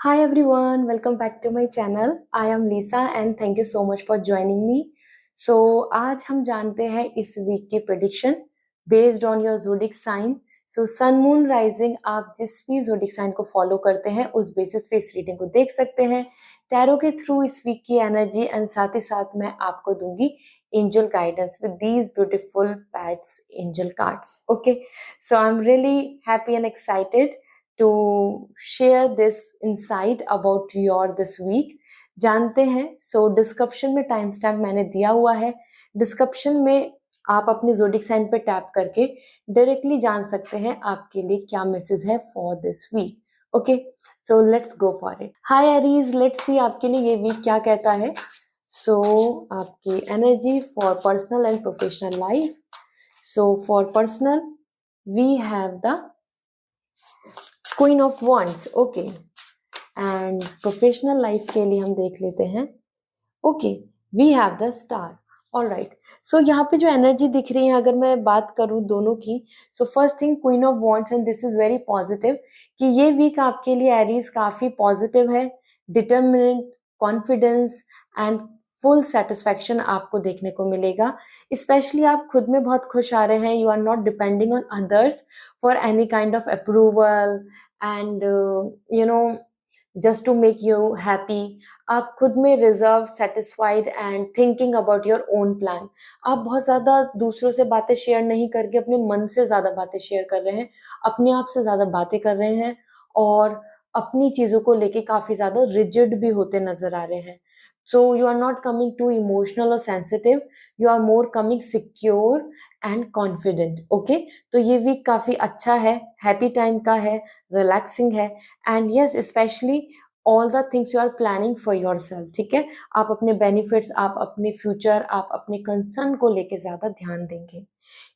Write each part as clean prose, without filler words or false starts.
Hi everyone, welcome back to my channel. I am Lisa and thank you so much for joining me. So आज हम जानते हैं इस week की prediction based on your zodiac sign. So sun moon rising आप जिस भी zodiac sign को फॉलो करते हैं उस बेसिस पे इस रीडिंग को देख सकते हैं टैरो के थ्रू इस वीक की एनर्जी एंड साथ ही साथ मैं आपको दूंगी angel guidance with these beautiful pets angel cards. Okay, so I'm really happy and excited to share this insight about your this week. जानते हैं सो डिस्क्रिप्शन में टाइम स्टैम्प मैंने दिया हुआ है. डिस्क्रिप्शन में आप अपने ज़ोडिक साइन पे टैप करके डायरेक्टली जान सकते हैं आपके लिए क्या मैसेज है for this week. Okay, so let's go for it. Hi Aries, let's see आपके लिए ये वीक क्या कहता है. सो आपकी energy for personal and professional life. So for personal we have the queen of wands. Okay, and professional life के लिए हम देख लेते हैं. Okay, we have the star. Alright, so यहाँ पे जो एनर्जी दिख रही है अगर मैं बात करूँ दोनों की, सो first thing queen of wands and this is very positive कि ये वीक आपके लिए एरीज काफी पॉजिटिव है. Determinant, confidence and full satisfaction आपको देखने को मिलेगा. स्पेशली आप खुद में बहुत खुश आ रहे हैं. You are not depending on others for any kind of approval and you know just to make you happy. आप खुद में reserve, satisfied and thinking about your own plan. आप बहुत ज़्यादा दूसरों से बातें शेयर नहीं करके अपने मन से ज़्यादा बातें शेयर कर रहे हैं, अपने आप से ज़्यादा बातें कर रहे हैं और अपनी चीज़ों को लेके काफ़ी ज़्यादा रिजिड भी होते नज़र आ रहे हैं. So you are not coming too emotional or sensitive. You are more coming secure and confident. Okay, तो ये वीक काफी अच्छा है, हैप्पी टाइम का है, रिलैक्सिंग है and yes specially all the things you are planning for yourself. ठीक है, आप अपने बेनिफिट्स, आप अपने फ्यूचर, आप अपने कंसर्न को लेके ज्यादा ध्यान देंगे.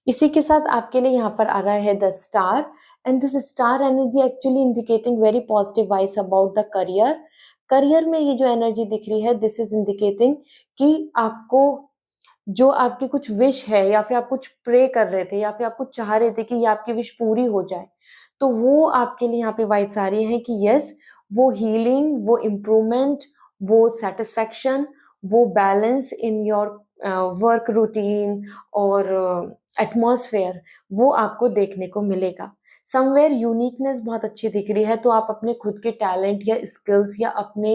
इसी के साथ आपके लिए यहाँ पर आ रहा है the star and this star energy actually indicating very positive vibes about the career. Career में ये जो एनर्जी दिख रही है दिस इज इंडिकेटिंग कि आपको जो आपकी कुछ विश है या फिर आप कुछ प्रे कर रहे थे या फिर आप कुछ चाह रहे थे कि ये आपकी विश पूरी हो जाए, तो वो आपके लिए यहाँ पे वाइब्स आ रही हैं कि यस वो हीलिंग, वो इम्प्रूवमेंट, वो सेटिस्फैक्शन, वो balance in your work routine और एटमॉस्फेयर वो आपको देखने को मिलेगा. समवेयर यूनिकनेस बहुत अच्छी दिख रही है. तो आप अपने खुद के टैलेंट या स्किल्स या अपने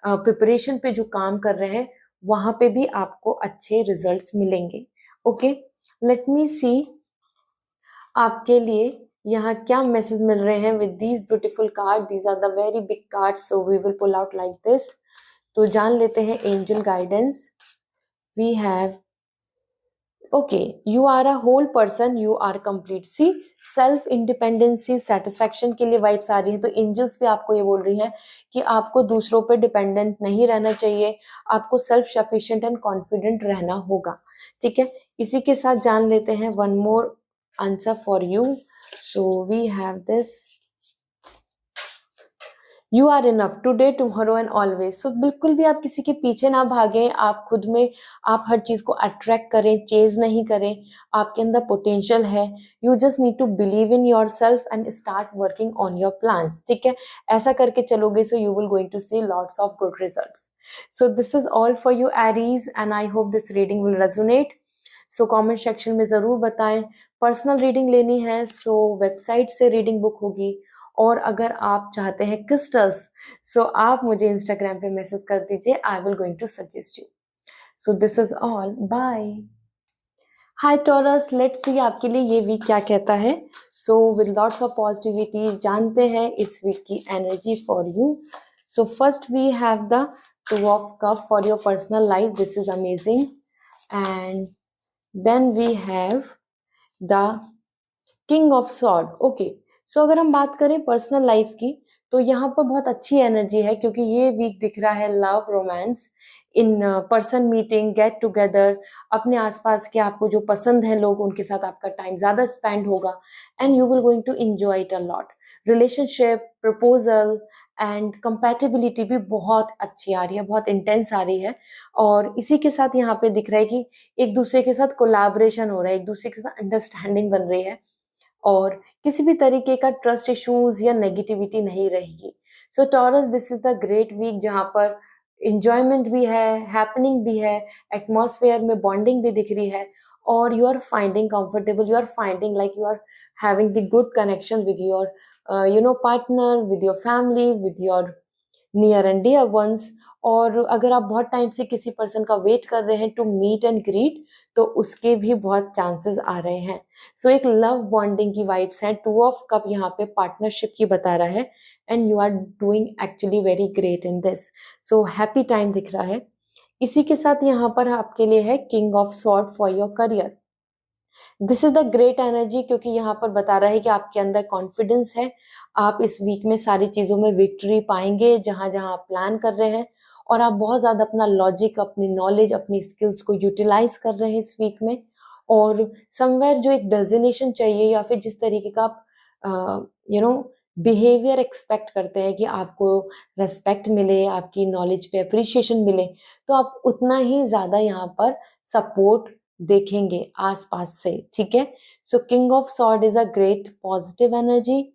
प्रिपरेशन पे जो काम कर रहे हैं वहां पे भी आपको अच्छे रिजल्ट्स मिलेंगे. ओके, लेट मी सी आपके लिए यहाँ क्या मैसेज मिल रहे हैं with these beautiful card. These are the very big card, so we will pull out like this. तो जान लेते हैं angel guidance. We have okay, you are a whole person, you are complete. See self independency, satisfaction के लिए vibes आ रही है. तो angels भी आपको ये बोल रही हैं कि आपको दूसरों पे डिपेंडेंट नहीं रहना चाहिए, आपको सेल्फ सफिशिएंट एंड कॉन्फिडेंट रहना होगा. ठीक है, इसी के साथ जान लेते हैं one more answer for you. So we have this, you are enough today tomorrow and always. So बिल्कुल भी आप किसी के पीछे ना भागें, आप खुद में आप हर चीज को अट्रैक्ट करें, चेज नहीं करें. आपके अंदर पोटेंशियल है. You just need to believe in yourself and start working on your plans. ठीक है, ऐसा करके चलोगे so you will going to see lots of good results. So this is all for you Aries and I hope this reading will resonate. So comment section में जरूर बताएं. Personal reading लेनी है सो वेबसाइट से reading book होगी, और अगर आप चाहते हैं क्रिस्टल्स सो आप मुझे इंस्टाग्राम पे मैसेज कर दीजिए. I will going to suggest you. So this is all, bye. Hi Taurus, let's see आपके लिए ये वीक क्या कहता है. So with lots of positivity जानते हैं इस वीक की energy for you. So first we have the two of cup for your personal life. This is amazing. And then we have the king of sword. Okay, so अगर हम बात करें personal life की तो यहाँ पर बहुत अच्छी एनर्जी है क्योंकि ये वीक दिख रहा है love, romance, in person meeting, get together. अपने आसपास के आपको जो पसंद है लोग उनके साथ आपका टाइम ज्यादा स्पेंड होगा and you will going to enjoy it a lot. Relationship, proposal and compatibility भी बहुत अच्छी आ रही है, बहुत इंटेंस आ रही है. और इसी के साथ यहाँ पे दिख रहा है कि एक दूसरे के साथ कोलैबोरेशन हो रहा है, एक दूसरे के साथ अंडरस्टैंडिंग बन रही है और किसी भी तरीके का ट्रस्ट इश्यूज या नेगेटिविटी नहीं रहेगी. So Taurus, this is the great week जहाँ पर इंजॉयमेंट भी है, हैपनिंग भी है, एटमॉस्फेयर में बॉन्डिंग भी दिख रही है, और you are finding comfortable, you are finding like you are having the good connection with your partner, with your family, with your near and dear ones. और अगर आप बहुत टाइम से किसी पर्सन का वेट कर रहे हैं टू मीट एंड ग्रीट, तो उसके भी बहुत चांसेस आ रहे हैं। सो एक लव बॉन्डिंग की वाइब्स हैं। 2 ऑफ कप यहाँ पे पार्टनरशिप की बता रहा है, and you are doing actually very great in this. So happy time दिख रहा है। इसी के साथ यहाँ पर आपके लिए है king of sword for your career. This is the great energy, क्योंकि यहाँ पर बता रहा है कि आपके अंदर कॉन्फिडेंस है, आप इस वीक में सारी चीजों में विक्ट्री पाएंगे जहां जहां आप प्लान कर रहे हैं, और आप बहुत ज्यादा अपना लॉजिक, अपनी नॉलेज, अपनी स्किल्स को यूटिलाइज कर रहे हैं इस वीक में। और समवेयर जो एक डेजिग्नेशन चाहिए, या फिर जिस तरीके का आप बिहेवियर एक्सपेक्ट करते हैं कि आपको रेस्पेक्ट मिले, आपकी नॉलेज पे अप्रिशिएशन मिले, तो आप उतना ही ज्यादा यहाँ पर सपोर्ट देखेंगे आसपास से। ठीक है। So king of sword is a great positive energy,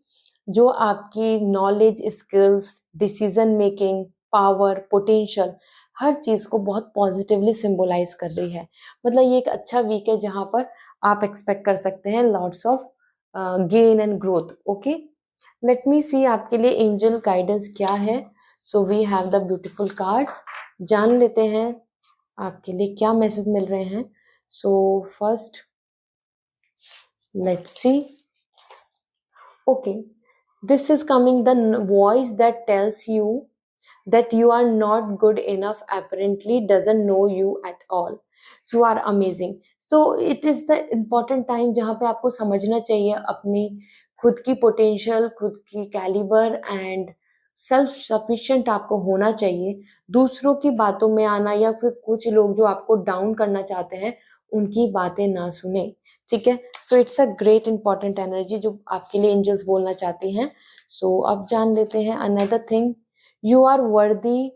जो आपकी knowledge, skills, decision making power, potential, हर चीज को बहुत पॉजिटिवली सिंबलाइज कर रही है। मतलब ये एक अच्छा वीक है जहां पर आप एक्सपेक्ट कर सकते हैं lots of gain and growth. Okay, let me see आपके लिए एंजल गाइडेंस क्या है। So we have the beautiful cards, जान लेते हैं आपके लिए क्या मैसेज मिल रहे हैं। So first, let's see. Okay, this is coming the voice that tells you that you are not good enough, apparently doesn't know you at all. You are amazing. So it is the important time जहाँ पे आपको समझना चाहिए अपनी खुद की potential, खुद की कैलिबर एंड सेल्फ सफिशिएंट आपको होना चाहिए। दूसरों की बातों में आना, या फिर कुछ लोग जो आपको डाउन करना चाहते हैं, उनकी बातें ना सुने। ठीक है। So it's a great important energy जो आपके लिए एंजल्स बोलना चाहती हैं। सो अब जान लेते हैं another thing, you are worthy,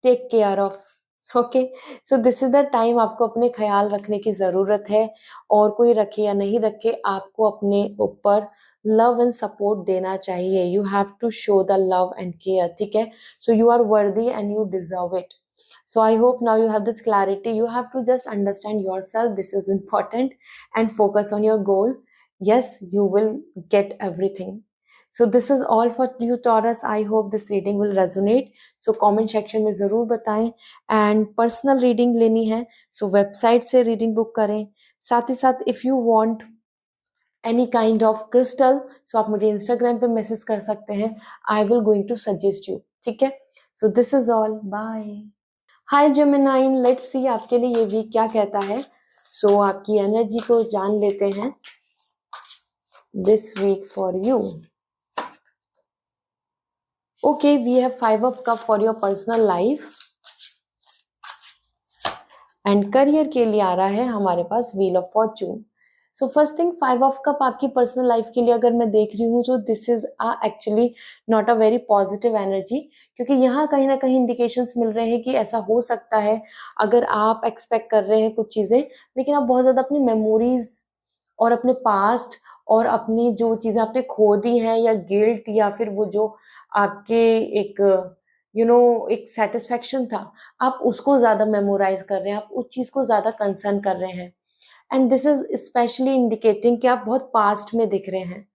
take care of. Okay, so this is the time आपको अपने ख्याल रखने की जरूरत है, और कोई रखे या नहीं रखे, आपको अपने ऊपर लव एंड सपोर्ट देना चाहिए। You have to show the love and care. ठीक है। So you are worthy and you deserve it. So I hope now you have this clarity. You have to just understand yourself. This is important, and focus on your goal. Yes, you will get everything. So this is all for you, Taurus. I hope this reading will resonate. So comment section में ज़रूर बताएं, and personal reading लेनी है, so website से reading book करें। साथ ही साथ if you want any kind of crystal, so आप मुझे Instagram पे मैसेज कर सकते हैं। I will going to suggest you. ठीक है। So this is all. Bye. Hi Gemini, let's see आपके लिए ये वीक क्या कहता है। सो आपकी एनर्जी को जान लेते हैं this week for you. Okay, we have 5 of cup for your personal life, and career के लिए आ रहा है हमारे पास wheel of fortune. So first thing, 5 of cup आपकी पर्सनल लाइफ के लिए अगर मैं देख रही हूँ, तो this is actually not a very positive energy, क्योंकि यहाँ कहीं ना कहीं इंडिकेशंस मिल रहे हैं कि ऐसा हो सकता है अगर आप एक्सपेक्ट कर रहे हैं कुछ चीजें, लेकिन आप बहुत ज्यादा अपनी मेमोरीज और अपने पास्ट और अपनी जो चीजें आपने खो दी हैं, या गिल्ट, या फिर वो जो आपके एक एक सेटिस्फेक्शन था, आप उसको ज्यादा मेमोराइज कर रहे हैं, आप उस चीज को ज्यादा कंसर्न कर रहे हैं, and this is specially indicating कि आप बहुत पास्ट में दिख रहे हैं।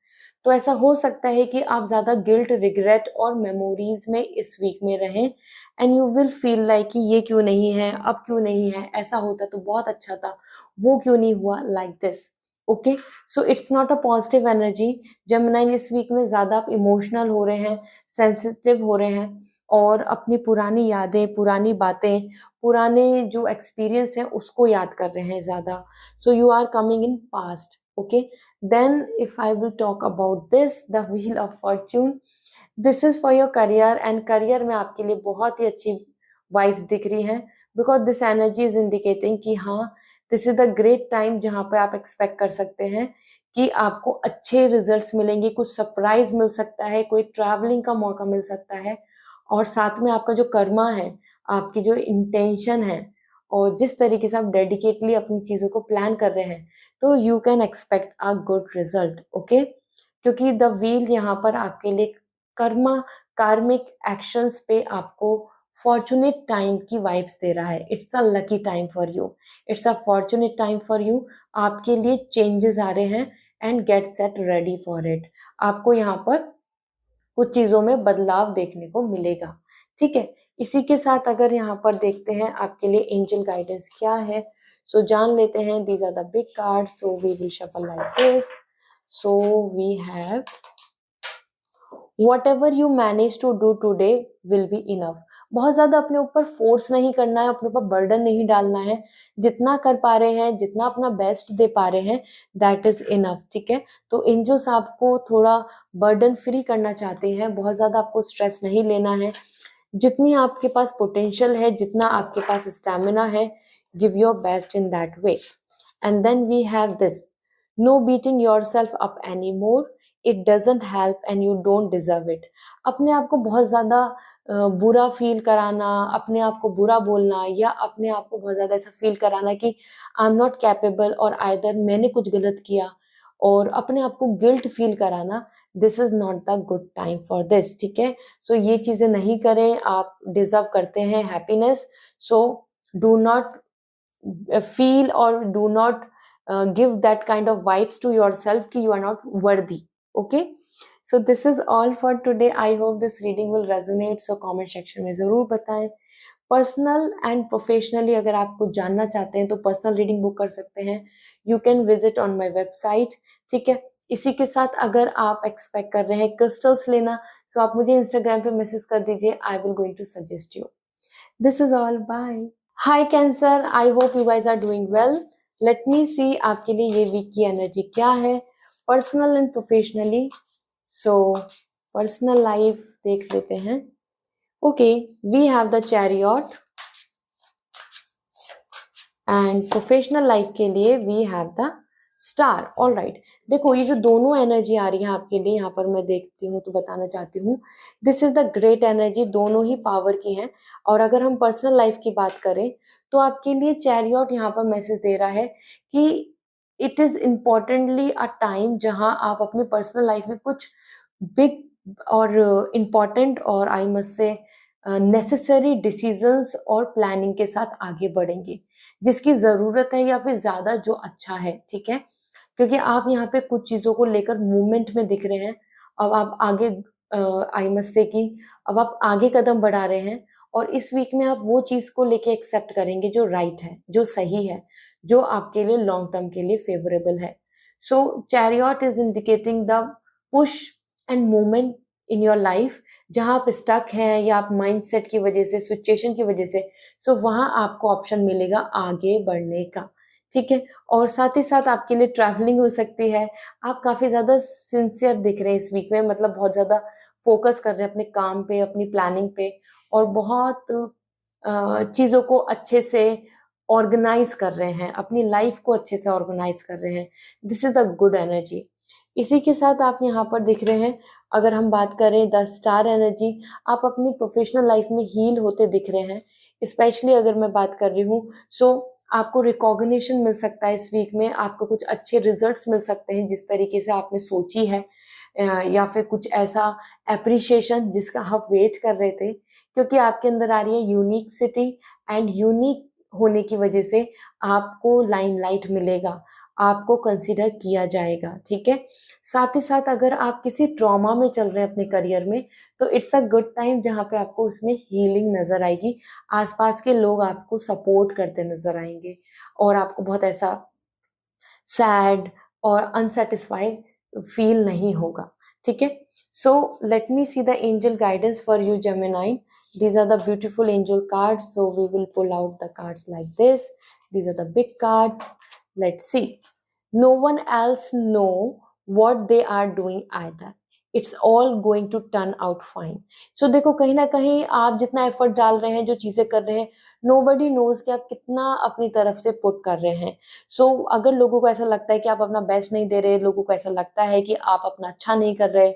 तो ऐसा हो सकता है कि आप ज्यादा गिल्ट, रिग्रेट और मेमोरीज में इस वीक में रहें, and you will feel like कि ये क्यों नहीं है, अब क्यों नहीं है, ऐसा होता तो बहुत अच्छा था, वो क्यों नहीं हुआ, like this. Okay, so it's not a positive energy. Gemini, इस वीक में ज्यादा आप इमोशनल हो रहे हैं, सेंसिटिव हो रहे हैं, और अपनी पुरानी यादें, पुरानी बातें, पुराने जो एक्सपीरियंस है उसको याद कर रहे हैं ज्यादा। So you are coming in past. Okay, then if I will talk about this, the wheel of fortune, this is for your career, and career में आपके लिए बहुत ही अच्छी वाइब्स दिख रही हैं, because this energy is indicating कि हाँ, this is the great time जहाँ पे आप एक्सपेक्ट कर सकते हैं कि आपको अच्छे रिजल्ट्स मिलेंगे, कुछ सरप्राइज मिल सकता है, कोई ट्रैवलिंग का मौका मिल सकता है, और साथ में आपका जो कर्मा है, आपकी जो इंटेंशन है, और जिस तरीके से आप डेडिकेटली अपनी चीजों को प्लान कर रहे हैं, तो you can expect a good result. Okay, क्योंकि द व्हील यहाँ पर आपके लिए कर्मा कार्मिक एक्शंस पे आपको फॉर्चुनेट टाइम की वाइब्स दे रहा है. It's a lucky time for you, it's a fortunate time for you. आपके लिए चेंजेस आ रहे हैं and get set ready for it. आपको यहाँ पर कुछ चीजों में बदलाव देखने को मिलेगा. ठीक है, इसी के साथ अगर यहाँ पर देखते हैं आपके लिए एंजल गाइडेंस क्या है, सो जान लेते हैं. These are the big cards, so we will shuffle like this. So we have whatever you manage to do today will be enough. बहुत ज्यादा अपने ऊपर फोर्स नहीं करना है, अपने ऊपर बर्डन नहीं डालना है. जितना कर पा रहे हैं, जितना अपना बेस्ट दे पा रहे हैं, दैट इज इनफ. ठीक है, तो एंजल्स आपको थोड़ा बर्डन फ्री करना चाहते हैं. बहुत ज्यादा आपको स्ट्रेस नहीं लेना है. जितनी आपके पास पोटेंशियल है, जितना आपके पास स्टैमिना है, give your best in that way. And then we have this, no beating yourself up any more, it doesn't help and you don't deserve it. अपने आप को बहुत ज्यादा बुरा फील कराना, अपने आप को बुरा बोलना, या अपने आप को बहुत ज्यादा ऐसा फील कराना कि आई एम नॉट कैपेबल, और आइदर मैंने कुछ गलत किया, और अपने आप को गिल्ट फील कराना, this is not the good time for this. ठीक है, सो ये चीजें नहीं करें. आप डिजर्व करते हैं happiness. So do not feel or do not give that kind of vibes to yourself कि you are not worthy. Okay, so this is all for today. I hope this reading will resonate. So comment section में जरूर बताएं. Personal and professionally अगर आप कुछ जानना चाहते हैं तो पर्सनल रीडिंग बुक कर सकते हैं. You can visit on my website. ठीक है, इसी के साथ अगर आप एक्सपेक्ट कर रहे हैं क्रिस्टल्स लेना, सो आप मुझे इंस्टाग्राम पे मैसेज कर दीजिए. I will going to suggest you. This is all. Bye. Hi Cancer, I hope you guys are doing well. Let me see आपके लिए ये वीक की एनर्जी क्या है, personal and professionally. So personal life देख लेते हैं. Okay, we have the chariot, and professional life के लिए we have the star. All right, देखो ये जो दोनों एनर्जी आ रही है आपके लिए, यहाँ पर मैं देखती हूँ तो बताना चाहती हूँ, this is the great energy. दोनों ही पावर की हैं. और अगर हम पर्सनल लाइफ की बात करें तो आपके लिए चैरियट यहाँ पर मैसेज दे रहा है कि it is importantly a time जहां आप अपने पर्सनल लाइफ में कुछ बिग और इम्पॉर्टेंट और आई मस्ट से नेसेसरी डिसीजंस और प्लानिंग के साथ आगे बढ़ेंगे, जिसकी जरूरत है या फिर ज्यादा जो अच्छा है. ठीक है, क्योंकि आप यहाँ पे कुछ चीजों को लेकर मूवमेंट में दिख रहे हैं. अब आप आगे आई मस्ट से कि अब आप आगे कदम बढ़ा रहे हैं, और इस वीक में आप वो चीज को लेके एक्सेप्ट करेंगे जो राइट है, जो सही है, जो आपके लिए लॉन्ग टर्म के लिए फेवरेबल है. So chariot is indicating the push and movement in your life. जहां आप स्टक हैं या आप माइंडसेट की वजह से, सिचुएशन की वजह से, सो वहां आपको ऑप्शन मिलेगा आगे बढ़ने का. ठीक है, और साथ ही साथ आपके लिए ट्रैवलिंग हो सकती है. आप काफी ज्यादा सिंसियर दिख रहे हैं इस वीक में, मतलब बहुत ज्यादा फोकस कर रहे हैं अपने काम पे, अपनी प्लानिंग पे, और बहुत चीजों को अच्छे से ऑर्गेनाइज कर रहे हैं, अपनी लाइफ को अच्छे से ऑर्गेनाइज कर रहे हैं. This is the good energy. इसी के साथ आप यहाँ पर दिख रहे हैं, अगर हम बात करें द स्टार एनर्जी, आप अपनी प्रोफेशनल लाइफ में हील होते दिख रहे हैं. स्पेशली अगर मैं बात कर रही हूँ, सो आपको रिकॉग्निशन मिल सकता है इस वीक में. आपको कुछ अच्छे रिजल्ट्स मिल सकते हैं जिस तरीके से आपने सोची है, या फिर कुछ ऐसा एप्रिशिएशन जिसका आप वेट कर रहे थे, क्योंकि आपके अंदर आ रही है यूनिक सिटी, एंड यूनिक होने की वजह से आपको लाइमलाइट मिलेगा, आपको कंसीडर किया जाएगा. ठीक है, साथ ही साथ अगर आप किसी ट्रॉमा में चल रहे हैं अपने करियर में, तो इट्स अ गुड टाइम जहाँ पे आपको उसमें हीलिंग नजर आएगी. आसपास के लोग आपको सपोर्ट करते नजर आएंगे, और आपको बहुत ऐसा सैड और अनसेटिस्फाइड फील नहीं होगा. ठीक है, so let me see the angel guidance for you Gemini. These are the beautiful angel cards. So we will pull out the cards like this. These are the big cards. Let's see. No one else know what they are doing either. It's all going to turn out fine. So देखो, कहीं ना कहीं आप जितना effort डाल रहे हैं, जो चीजें कर रहे हैं, nobody knows कि आप कितना अपनी तरफ से पुट कर रहे हैं. So अगर लोगों को ऐसा लगता है कि आप अपना बेस्ट नहीं दे रहे, लोगों को ऐसा लगता है कि आप अपना अच्छा नहीं कर रहे,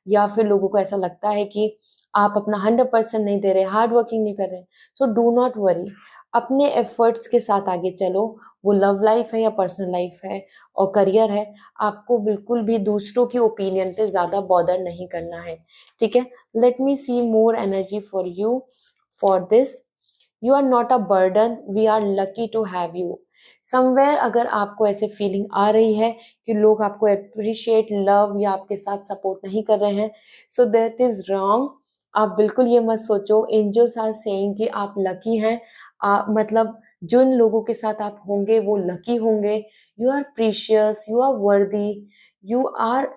या फिर लोगों को ऐसा लगता है कि आप अपना 100% नहीं दे रहे, हार्ड वर्किंग नहीं कर रहे, सो डू नॉट वरी. अपने एफर्ट्स के साथ आगे चलो, वो लव लाइफ है या पर्सनल लाइफ है और करियर है, आपको बिल्कुल भी दूसरों की ओपिनियन पे ज़्यादा बॉदर नहीं करना है, ठीक है। Let me see more energy for you for this. You are not a burden, we are lucky to have you. Somewhere अगर आपको ऐसे फीलिंग आ रही है कि लोग आपको अप्रिशिएट, लव या आपके साथ सपोर्ट नहीं कर रहे हैं, सो दैट इज रॉन्ग। आप बिल्कुल ये मत सोचो। एंजल्स आर सेइंग कि आप लकी हैं। मतलब जिन लोगों के साथ आप होंगे वो लकी होंगे। You are precious, you are worthy, you are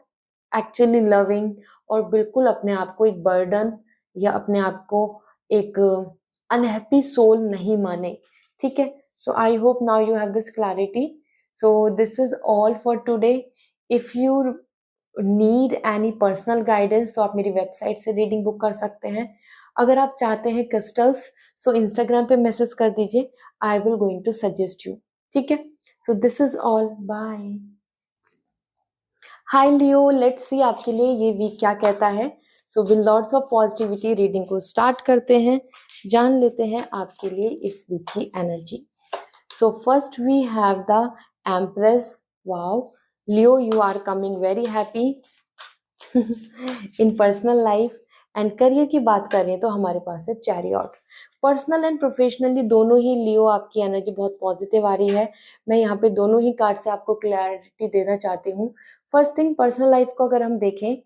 actually loving. और बिल्कुल अपने आप को एक बर्डन या अपने आप को एक अनहैप्पी सोल नहीं माने, ठीक है। So I hope now you have this clarity. So this is all for today. If you need any personal guidance तो आप मेरी वेबसाइट से रीडिंग बुक कर सकते हैं। अगर आप चाहते हैं क्रिस्टल्स, सो इंस्टाग्राम पे मैसेज कर दीजिए, I will going to suggest you, ठीक है। So this is all, bye. Hi Leo, let's see आपके लिए ये वीक क्या कहता है। So with lots of positivity reading को स्टार्ट करते हैं, जान लेते हैं आपके लिए इस वीक की energy. So first we have the empress. Wow Leo, you are coming very happy in personal life. And career की बात करें तो हमारे पास है चैरियट। पर्सनल एंड प्रोफेशनली दोनों ही लियो आपकी एनर्जी बहुत पॉजिटिव आ रही है। मैं यहाँ पे दोनों ही कार्ड से आपको क्लैरिटी देना चाहती हूँ। फर्स्ट थिंग, पर्सनल लाइफ को अगर हम देखें,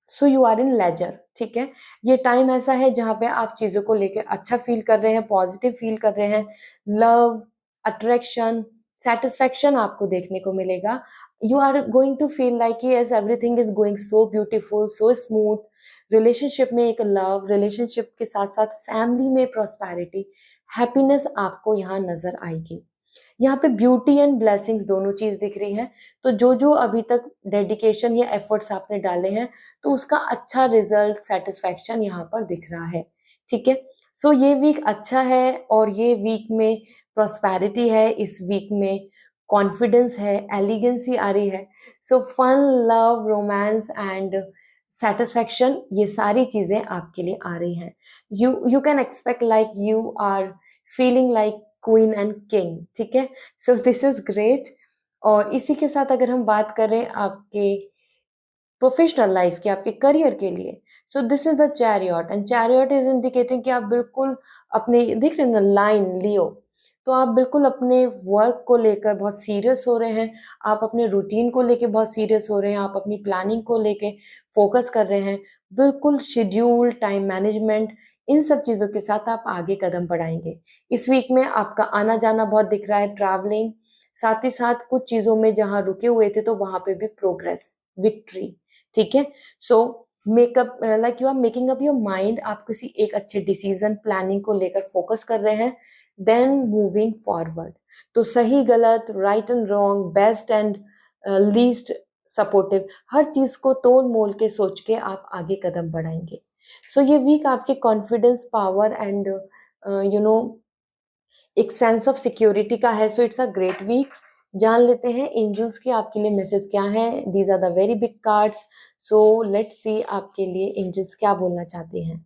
so you are in leisure, ठीक है। ये टाइम ऐसा है जहाँ पे आप चीज़ों को लेके अच्छा फील कर रहे हैं, पॉजिटिव फील कर रहे हैं। लव, अट्रैक्शन, सेटिस्फैक्शन आपको देखने को मिलेगा। You are going to feel like as everything is going so beautiful, so smooth. Relationship में एक लव, रिलेशनशिप के साथ साथ फैमिली में प्रॉस्पेरिटी, हैप्पीनेस आपको यहाँ नजर आएगी। यहाँ पे ब्यूटी एंड ब्लेसिंग्स दोनों चीज दिख रही है। तो जो जो अभी तक डेडिकेशन या एफर्ट्स आपने डाले हैं, तो उसका अच्छा रिजल्ट, सेटिस्फैक्शन यहाँ पर दिख रहा है, ठीक है। सो ये वीक अच्छा है और ये वीक में प्रॉस्पेरिटी है, इस वीक में कॉन्फिडेंस है, एलिगेंसी आ रही है। So fun, love, romance and satisfaction, ये सारी चीजें आपके लिए आ रही हैं। You can expect like you are feeling like queen and king, ठीक है। So this is great. और इसी के साथ अगर हम बात करें आपके प्रोफेशनल लाइफ की, आपके करियर के लिए, सो this is the chariot and chariot is indicating कि आप बिल्कुल अपने, देख रहे हैं ना लाइन लियो, तो आप बिल्कुल अपने वर्क को लेकर बहुत सीरियस हो रहे हैं। आप अपने रूटीन को लेकर बहुत सीरियस हो रहे हैं। आप अपनी प्लानिंग को लेके फोकस कर रहे हैं। बिल्कुल शेड्यूल, टाइम मैनेजमेंट, इन सब चीज़ों के साथ आप आगे कदम बढ़ाएंगे। इस वीक में आपका आना जाना बहुत दिख रहा है, ट्रैवलिंग, साथ ही साथ कुछ चीज़ों में जहाँ रुके हुए थे तो वहां पे भी प्रोग्रेस, विक्ट्री, ठीक है। So makeup, like you are making up your mind, आप किसी एक अच्छे डिसीजन, प्लानिंग को लेकर फोकस कर रहे हैं। देन मूविंग फॉरवर्ड, तो सही गलत, right and wrong, best and least supportive, हर चीज को तोल मोल के सोच के आप आगे कदम बढ़ाएंगे। सो ये वीक आपके confidence, power and you know एक सेंस ऑफ सिक्योरिटी का है। So it's a great week. जान लेते हैं एंजल्स के आपके लिए मैसेज क्या है। These are the very big cards. So let's see आपके लिए एंजल्स क्या बोलना चाहती हैं।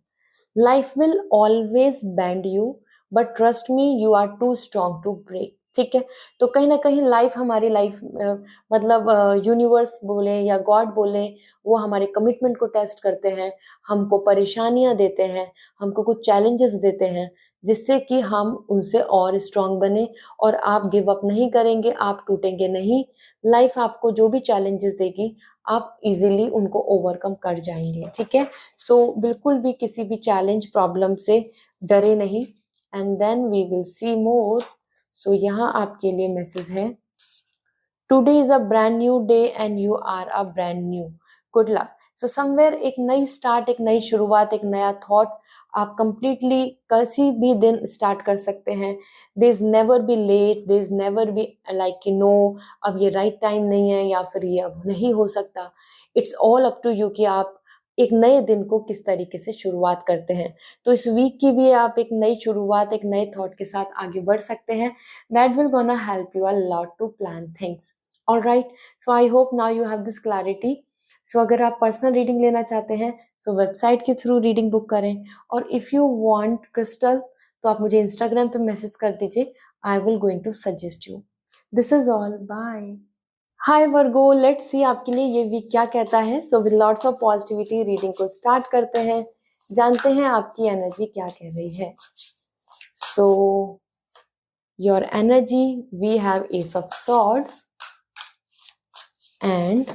Life will always bend you, but trust me, you are too strong to break, ठीक है। तो कहीं ना कहीं लाइफ, हमारी लाइफ, मतलब यूनिवर्स बोले या गॉड बोले, वो हमारे कमिटमेंट को टेस्ट करते हैं, हमको परेशानियां देते हैं, हमको कुछ चैलेंजेस देते हैं, जिससे कि हम उनसे और स्ट्रांग बने। और आप गिव अप नहीं करेंगे, आप टूटेंगे नहीं। लाइफ आपको जो भी चैलेंजेस देगी, आप इजीली उनको ओवरकम कर जाएंगे, ठीक है। सो बिल्कुल भी किसी भी चैलेंज, प्रॉब्लम से डरे नहीं। And then we will see more. So यहाँ आपके लिए मैसेज है, today is a brand new day and you are a brand new, good luck. So somewhere एक नई स्टार्ट, एक नई शुरुआत, एक नया थॉट आप कंप्लीटली किसी भी दिन स्टार्ट कर सकते हैं। They is never be late, they is never be like कि नो अब ये राइट टाइम नहीं है या फिर ये अब नहीं हो सकता। It's all up to you कि आप एक नए दिन को किस तरीके से शुरुआत करते हैं। तो इस वीक की भी आप एक नई शुरुआत, एक नए थॉट के साथ आगे बढ़ सकते हैं। That will gonna help you a lot to plan things. All right, so I hope now you have this clarity. So अगर आप पर्सनल रीडिंग लेना चाहते हैं, सो वेबसाइट के थ्रू रीडिंग बुक करें। और इफ़ यू वांट क्रिस्टल, तो आप मुझे इंस्टाग्राम पे मैसेज कर दीजिए, I will going to suggest you. This is all, bye. Hi Virgo, let's see आपके लिए ये वीक क्या कहता है। So with lots of positivity reading को स्टार्ट करते हैं, जानते हैं आपकी एनर्जी क्या कह रही है। So your energy, we have ace of sword and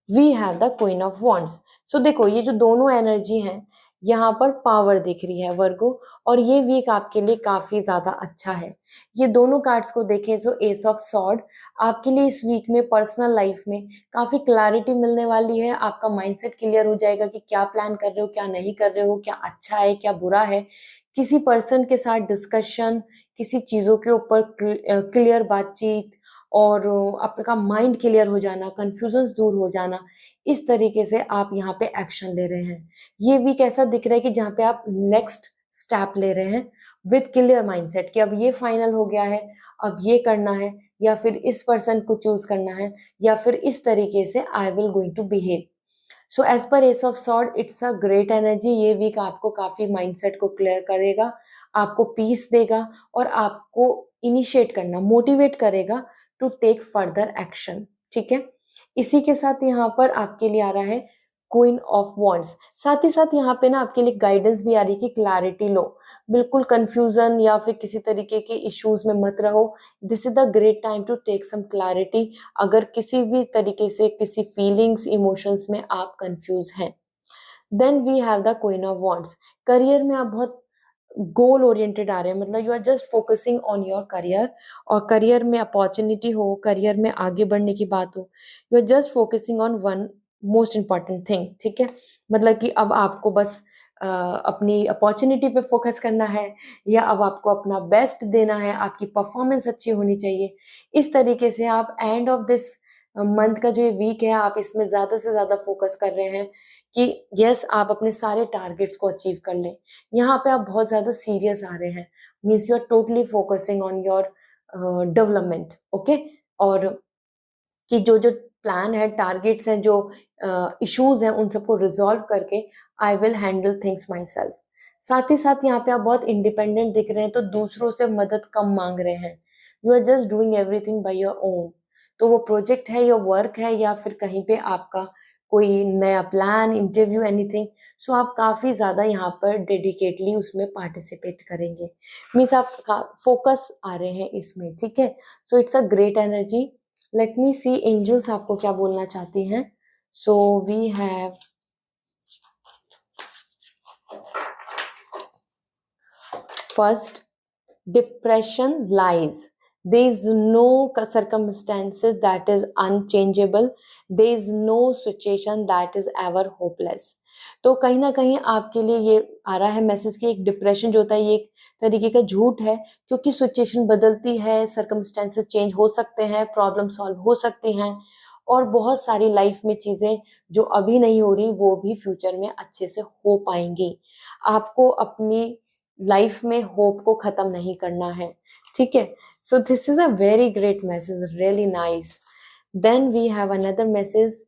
we have the queen of wands. So देखो, ये जो दोनों एनर्जी हैं, यहाँ पर पावर दिख रही है वर्गो, और ये वीक आपके लिए काफी ज्यादा अच्छा है। ये दोनों कार्ड्स को देखें, सो एस ऑफ सॉर्ड आपके लिए इस वीक में पर्सनल लाइफ में काफी क्लैरिटी मिलने वाली है। आपका माइंडसेट क्लियर हो जाएगा कि क्या प्लान कर रहे हो, क्या नहीं कर रहे हो, क्या अच्छा है, क्या बुरा है। किसी पर्सन के साथ डिस्कशन, किसी चीजों के ऊपर क्लियर बातचीत, और आपका माइंड क्लियर हो जाना, कंफ्यूजन्स दूर हो जाना, इस तरीके से आप यहाँ पे एक्शन ले रहे हैं। ये वीक ऐसा दिख रहा है कि जहाँ पे आप नेक्स्ट स्टेप ले रहे हैं विद क्लियर माइंडसेट कि अब ये फाइनल हो गया है, अब ये करना है, या फिर इस पर्सन को चूज करना है, या फिर इस तरीके से I will going to behave. So as per ace of sword, it's a great energy. ये वीक आपको काफी माइंडसेट को क्लियर करेगा, आपको पीस देगा, और आपको इनिशिएट करना, मोटिवेट करेगा टू टेक फर्दर एक्शन। ठीक है, इसी के साथ यहाँ पर आपके लिए आ रहा है क्वीन ऑफ वॉन्ड्स। साथ ही साथ यहाँ पे ना आपके लिए गाइडेंस भी आ रही है कि क्लैरिटी लो, बिल्कुल कंफ्यूजन या फिर किसी तरीके के इश्यूज में मत रहो। This is the great time to take some clarity, अगर किसी भी तरीके से किसी फीलिंग्स, इमोशंस में आप कंफ्यूज हैं। Then we have the queen of wands. Career में आप बहुत गोल ओरिएंटेड आ रहे हैं, मतलब you are just focusing on your career, और करियर में अपॉर्चुनिटी हो, करियर में आगे बढ़ने की बात हो, you are just focusing on one most important thing. ठीक है, मतलब कि अब आपको बस अपनी अपॉर्चुनिटी पे फोकस करना है, या अब आपको अपना बेस्ट देना है, आपकी परफॉर्मेंस अच्छी होनी चाहिए। इस तरीके से आप एंड ऑफ दिस मंथ का जो ये वीक है, आप इसमें ज्यादा से ज्यादा फोकस कर रहे हैं कि यस, आप अपने सारे टारगेट्स को अचीव कर लें। यहाँ पे आप बहुत ज्यादा सीरियस आ रहे हैं, means you are totally focusing on your development. Okay, और कि जो जो प्लान है, टारगेट्स हैं, जो इश्यूज हैं, उन सबको रिजॉल्व करके I will handle things my self. साथ ही साथ यहाँ पे आप बहुत इंडिपेंडेंट दिख रहे हैं, तो दूसरों से मदद कम मांग रहे हैं। You are just doing everything by your own. तो वो प्रोजेक्ट है या वर्क है, या फिर कहीं पे आपका कोई नया प्लान, इंटरव्यू, एनीथिंग, सो आप काफी ज्यादा यहाँ पर डेडिकेटली उसमें पार्टिसिपेट करेंगे। मीन्स आप फोकस आ रहे हैं इसमें। ठीक है, so it's a great energy. Let me see angels आपको क्या बोलना चाहती हैं। So we have first, depression lies. There is no circumstances that is unchangeable. There is no situation that is ever hopeless. तो कहीं ना कहीं आपके लिए ये आ रहा है मैसेज कि एक डिप्रेशन जो होता है, ये एक तरीके का झूठ है, क्योंकि सिचुएशन बदलती है, सर्कमस्टेंसेस चेंज हो सकते हैं, प्रॉब्लम सॉल्व हो सकती हैं, और बहुत सारी लाइफ में चीजें जो अभी नहीं हो रही वो भी फ्यूचर में अच्छे से हो पाएंगी। आपको अपनी लाइफ में होप को खत्म नहीं करना है। ठीक है, so this is a very great message, really nice. Then we have another message,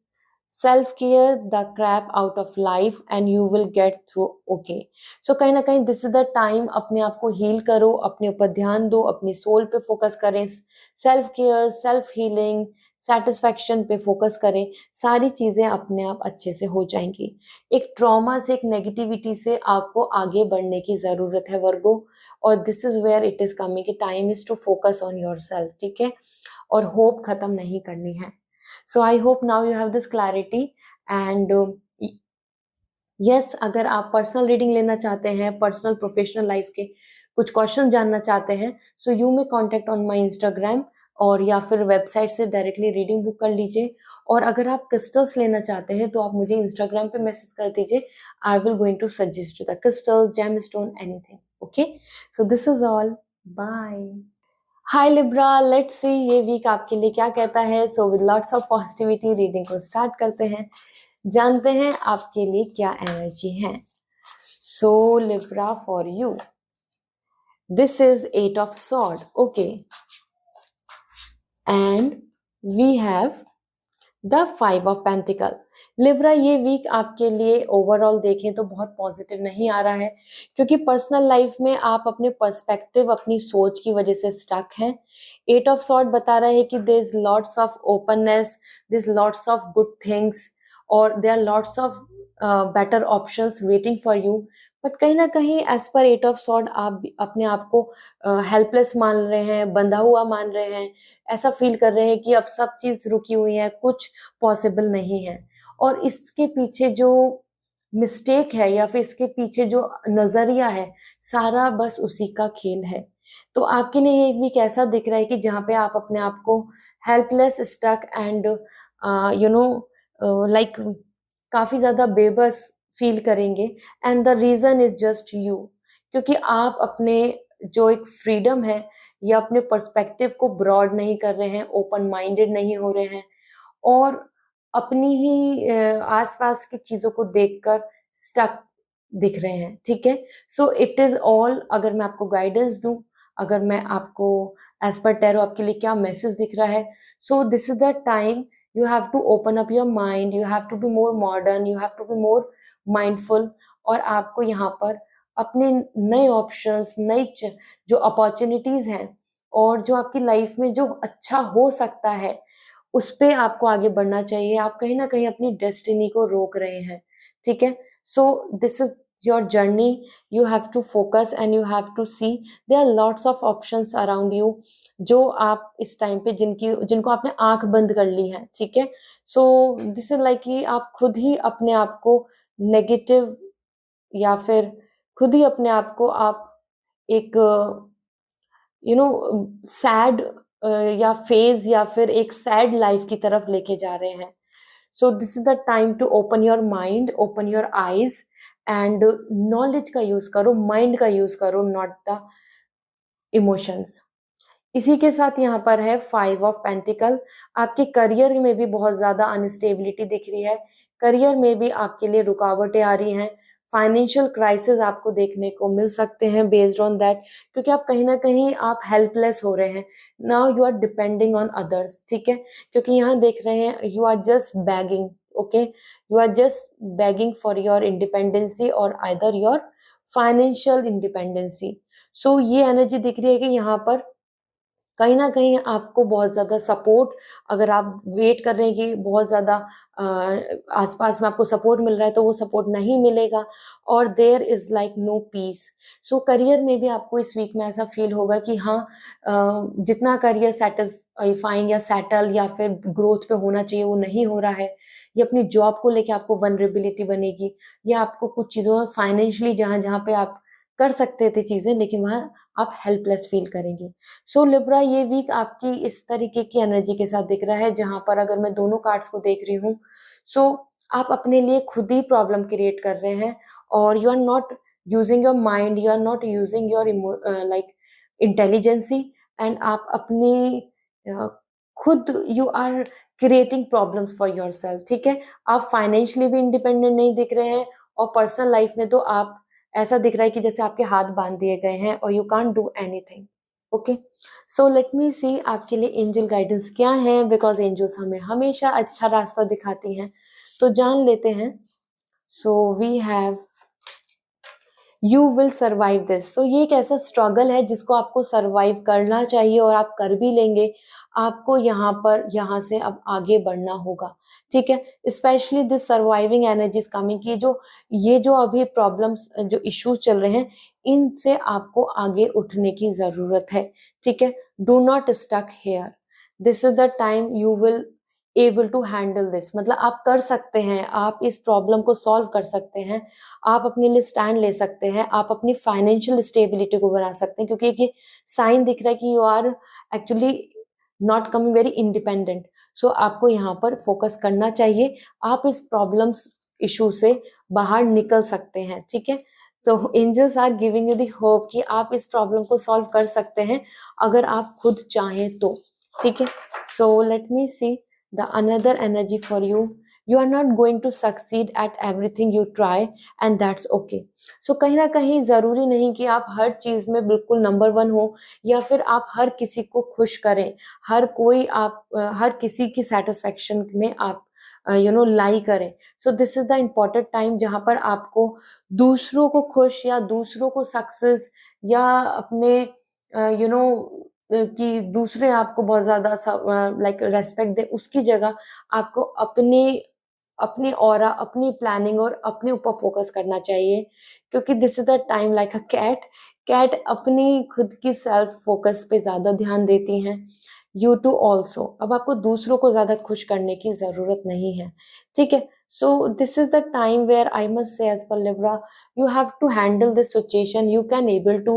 self care the crap out of life and you will get through. Okay, so कहीं ना कहीं दिस इज द टाइम, अपने आप को heal करो, अपने ऊपर ध्यान दो, अपनी सोल पे फोकस करें, self care, self healing, satisfaction पे फोकस करें, सारी चीजें अपने आप अच्छे से हो जाएंगी। एक ट्रॉमा से, एक नेगेटिविटी से आपको आगे बढ़ने की जरूरत है वर्गो, और this is where it is coming कि time is to focus on yourself. ठीक है, और होप खत्म नहीं करनी है। So I hope now you have this clarity. And yes, अगर आप पर्सनल रीडिंग लेना चाहते हैं, पर्सनल प्रोफेशनल लाइफ के कुछ क्वेश्चन जानना चाहते हैं, so you may contact on my Instagram, और या फिर वेबसाइट से डायरेक्टली रीडिंग बुक कर लीजिए। और अगर आप क्रिस्टल्स लेना चाहते हैं तो आप मुझे इंस्टाग्राम पे मैसेज कर दीजिए, I will going to suggest you the crystal, gemstone, anything. Okay, so this is all, bye. Hi Libra, let's see ये वीक आपके लिए क्या कहता है। So with lots of positivity reading को स्टार्ट करते हैं, जानते हैं आपके लिए क्या एनर्जी है। So Libra, for you this is 8 of sword. Okay, and we have the 5 of Pentacle. Libra, ये वीक आपके लिए ओवरऑल देखें तो बहुत पॉजिटिव नहीं आ रहा है, क्योंकि पर्सनल लाइफ में आप अपने पर्सपेक्टिव, अपनी सोच की वजह से स्टक हैं। 8 ऑफ सॉर्ड बता रहा है कि there is lots of openness, there is lots of good things, और there are lots of better options waiting for you. But कहीं ना कहीं एज पर 8 ऑफ सॉर्ड आप अपने आप को हेल्पलेस मान रहे हैं, बंधा हुआ मान रहे हैं, ऐसा फील कर रहे हैं कि अब सब चीज रुकी हुई है, कुछ पॉसिबल नहीं है। और इसके पीछे जो मिस्टेक है या फिर इसके पीछे जो नजरिया है, सारा बस उसी का खेल है। तो आपके लिए ये वीक ऐसा दिख रहा है कि जहाँ पे आप अपने आप को helpless, stuck and you know like काफी ज्यादा बेबस फील करेंगे। And the reason is just you, क्योंकि आप अपने जो एक फ्रीडम है या अपने पर्सपेक्टिव को ब्रॉड नहीं कर रहे हैं, ओपन माइंडेड नहीं हो रहे हैं, और अपनी ही आसपास की चीजों को देखकर स्टक दिख रहे हैं। ठीक है, सो इट इज ऑल, अगर मैं आपको गाइडेंस दूं, अगर मैं आपको एज पर टैरो आपके लिए क्या मैसेज दिख रहा है, so this is the time you have to open up your mind, you have to be more modern, you have to be more mindful। और आपको यहाँ पर अपने नए ऑप्शंस, जो अपॉर्चुनिटीज हैं और जो आपकी लाइफ में जो अच्छा हो सकता है, उस पे आपको आगे बढ़ना चाहिए। आप कहीं ना कहीं अपनी डेस्टिनी को रोक रहे हैं। ठीक है, so this is your journey, you have to focus and you have to see there are lots of options around you, जो आप इस टाइम पे जिनको आपने आंख बंद कर ली है। ठीक है, सो दिस इज लाइक कि आप खुद ही अपने आप को नेगेटिव या फिर खुद ही अपने आप को आप एक सैड या फेज या फिर एक सैड लाइफ की तरफ लेके जा रहे हैं। So this is the time to open your mind, open your eyes and knowledge का यूज करो, माइंड का यूज करो, नॉट द इमोशंस। इसी के साथ यहाँ पर है 5 ऑफ पेंटिकल। आपके करियर में भी बहुत ज्यादा अनस्टेबिलिटी दिख रही है, करियर में भी आपके लिए रुकावटें आ रही हैं, फाइनेंशियल क्राइसिस आपको देखने को मिल सकते हैं बेस्ड ऑन दैट, क्योंकि आप कहीं ना कहीं आप हेल्पलेस हो रहे हैं। Now you are depending on others. ठीक है, क्योंकि यहाँ देख रहे हैं you are just begging, okay, you are just begging for your independency और either your financial independency. So ये एनर्जी दिख रही है कि यहाँ पर कहीं ना कहीं आपको बहुत ज्यादा सपोर्ट, अगर आप वेट कर रहे हैं कि बहुत ज्यादा आसपास में आपको सपोर्ट मिल रहा है, तो वो सपोर्ट नहीं मिलेगा, और there is like no peace. So career में भी आपको इस वीक में ऐसा फील होगा कि हाँ, जितना करियर सेटिस्फाइंग या सेटल या फिर ग्रोथ पे होना चाहिए वो नहीं हो रहा है, या अपनी जॉब को लेके आपको वनरेबिलिटी बनेगी, या आपको कुछ चीजों में फाइनेंशियली जहाँ जहाँ पे आप कर सकते थे चीजें, लेकिन वहां आप हेल्पलेस फील करेंगे। सो लिब्रा, ये वीक आपकी इस तरीके की एनर्जी के साथ दिख रहा है, जहां पर अगर मैं दोनों कार्ड्स को देख रही हूँ, सो आप अपने लिए खुद ही प्रॉब्लम क्रिएट कर रहे हैं, और you are not using your mind, you are not using your like intelligency, and आप अपनी खुद you are creating problems for yourself. ठीक है, आप फाइनेंशियली भी इंडिपेंडेंट नहीं दिख रहे हैं, और पर्सनल लाइफ में तो आप ऐसा दिख रहा है कि जैसे आपके हाथ बांध दिए गए हैं और you can't do anything. Okay, so let me see आपके लिए एंजल गाइडेंस क्या है, बिकॉज एंजल्स हमें हमेशा अच्छा रास्ता दिखाती हैं, तो जान लेते हैं। So we have you will survive this. So ये एक ऐसा स्ट्रगल है जिसको आपको सर्वाइव करना चाहिए, और आप कर भी लेंगे। आपको यहाँ से अब आगे बढ़ना होगा। ठीक है, specially this surviving energy coming की ये जो अभी प्रॉब्लम्स, जो इश्यूज चल रहे हैं, इनसे आपको आगे उठने की जरूरत है। ठीक है, do not stuck here, this is the time you will able to handle this. मतलब आप कर सकते हैं, आप इस प्रॉब्लम को सॉल्व कर सकते हैं, आप अपने लिए स्टैंड ले सकते हैं, आप अपनी फाइनेंशियल स्टेबिलिटी को बना सकते हैं, क्योंकि ये साइन दिख रहा है कि you are actually not coming very independent. So आपको यहाँ पर फोकस करना चाहिए, आप इस प्रॉब्लम्स इशू से बाहर निकल सकते हैं। ठीक है, तो angels are giving you the hope कि आप इस प्रॉब्लम को सॉल्व कर सकते हैं अगर आप खुद चाहें तो। ठीक है, so let me see the another energy for you you are not going to succeed at everything you try and that's okay. So कहीं ना कहीं ज़रूरी नहीं कि आप हर चीज़ में बिल्कुल नंबर वन हो, या फिर आप हर किसी को खुश करें, हर किसी की सेटिस्फेक्शन में आप लाई करें। सो this is the important time जहाँ पर आपको दूसरों को खुश या दूसरों को सक्सेस या अपने कि दूसरे आपको बहुत ज़्यादा लाइक रेस्पेक्ट दे, उसकी जगह आपको अपने अपनी ऑरा, अपनी प्लानिंग और अपने ऊपर फोकस करना चाहिए, क्योंकि this is the time like a cat. Cat अपनी खुद की सेल्फ फोकस पे ज़्यादा ध्यान देती हैं। You too also. अब आपको दूसरों को ज़्यादा खुश करने की ज़रूरत नहीं है, ठीक है। So this is the time where I must say as per Libra, you have to handle this situation, you can able to,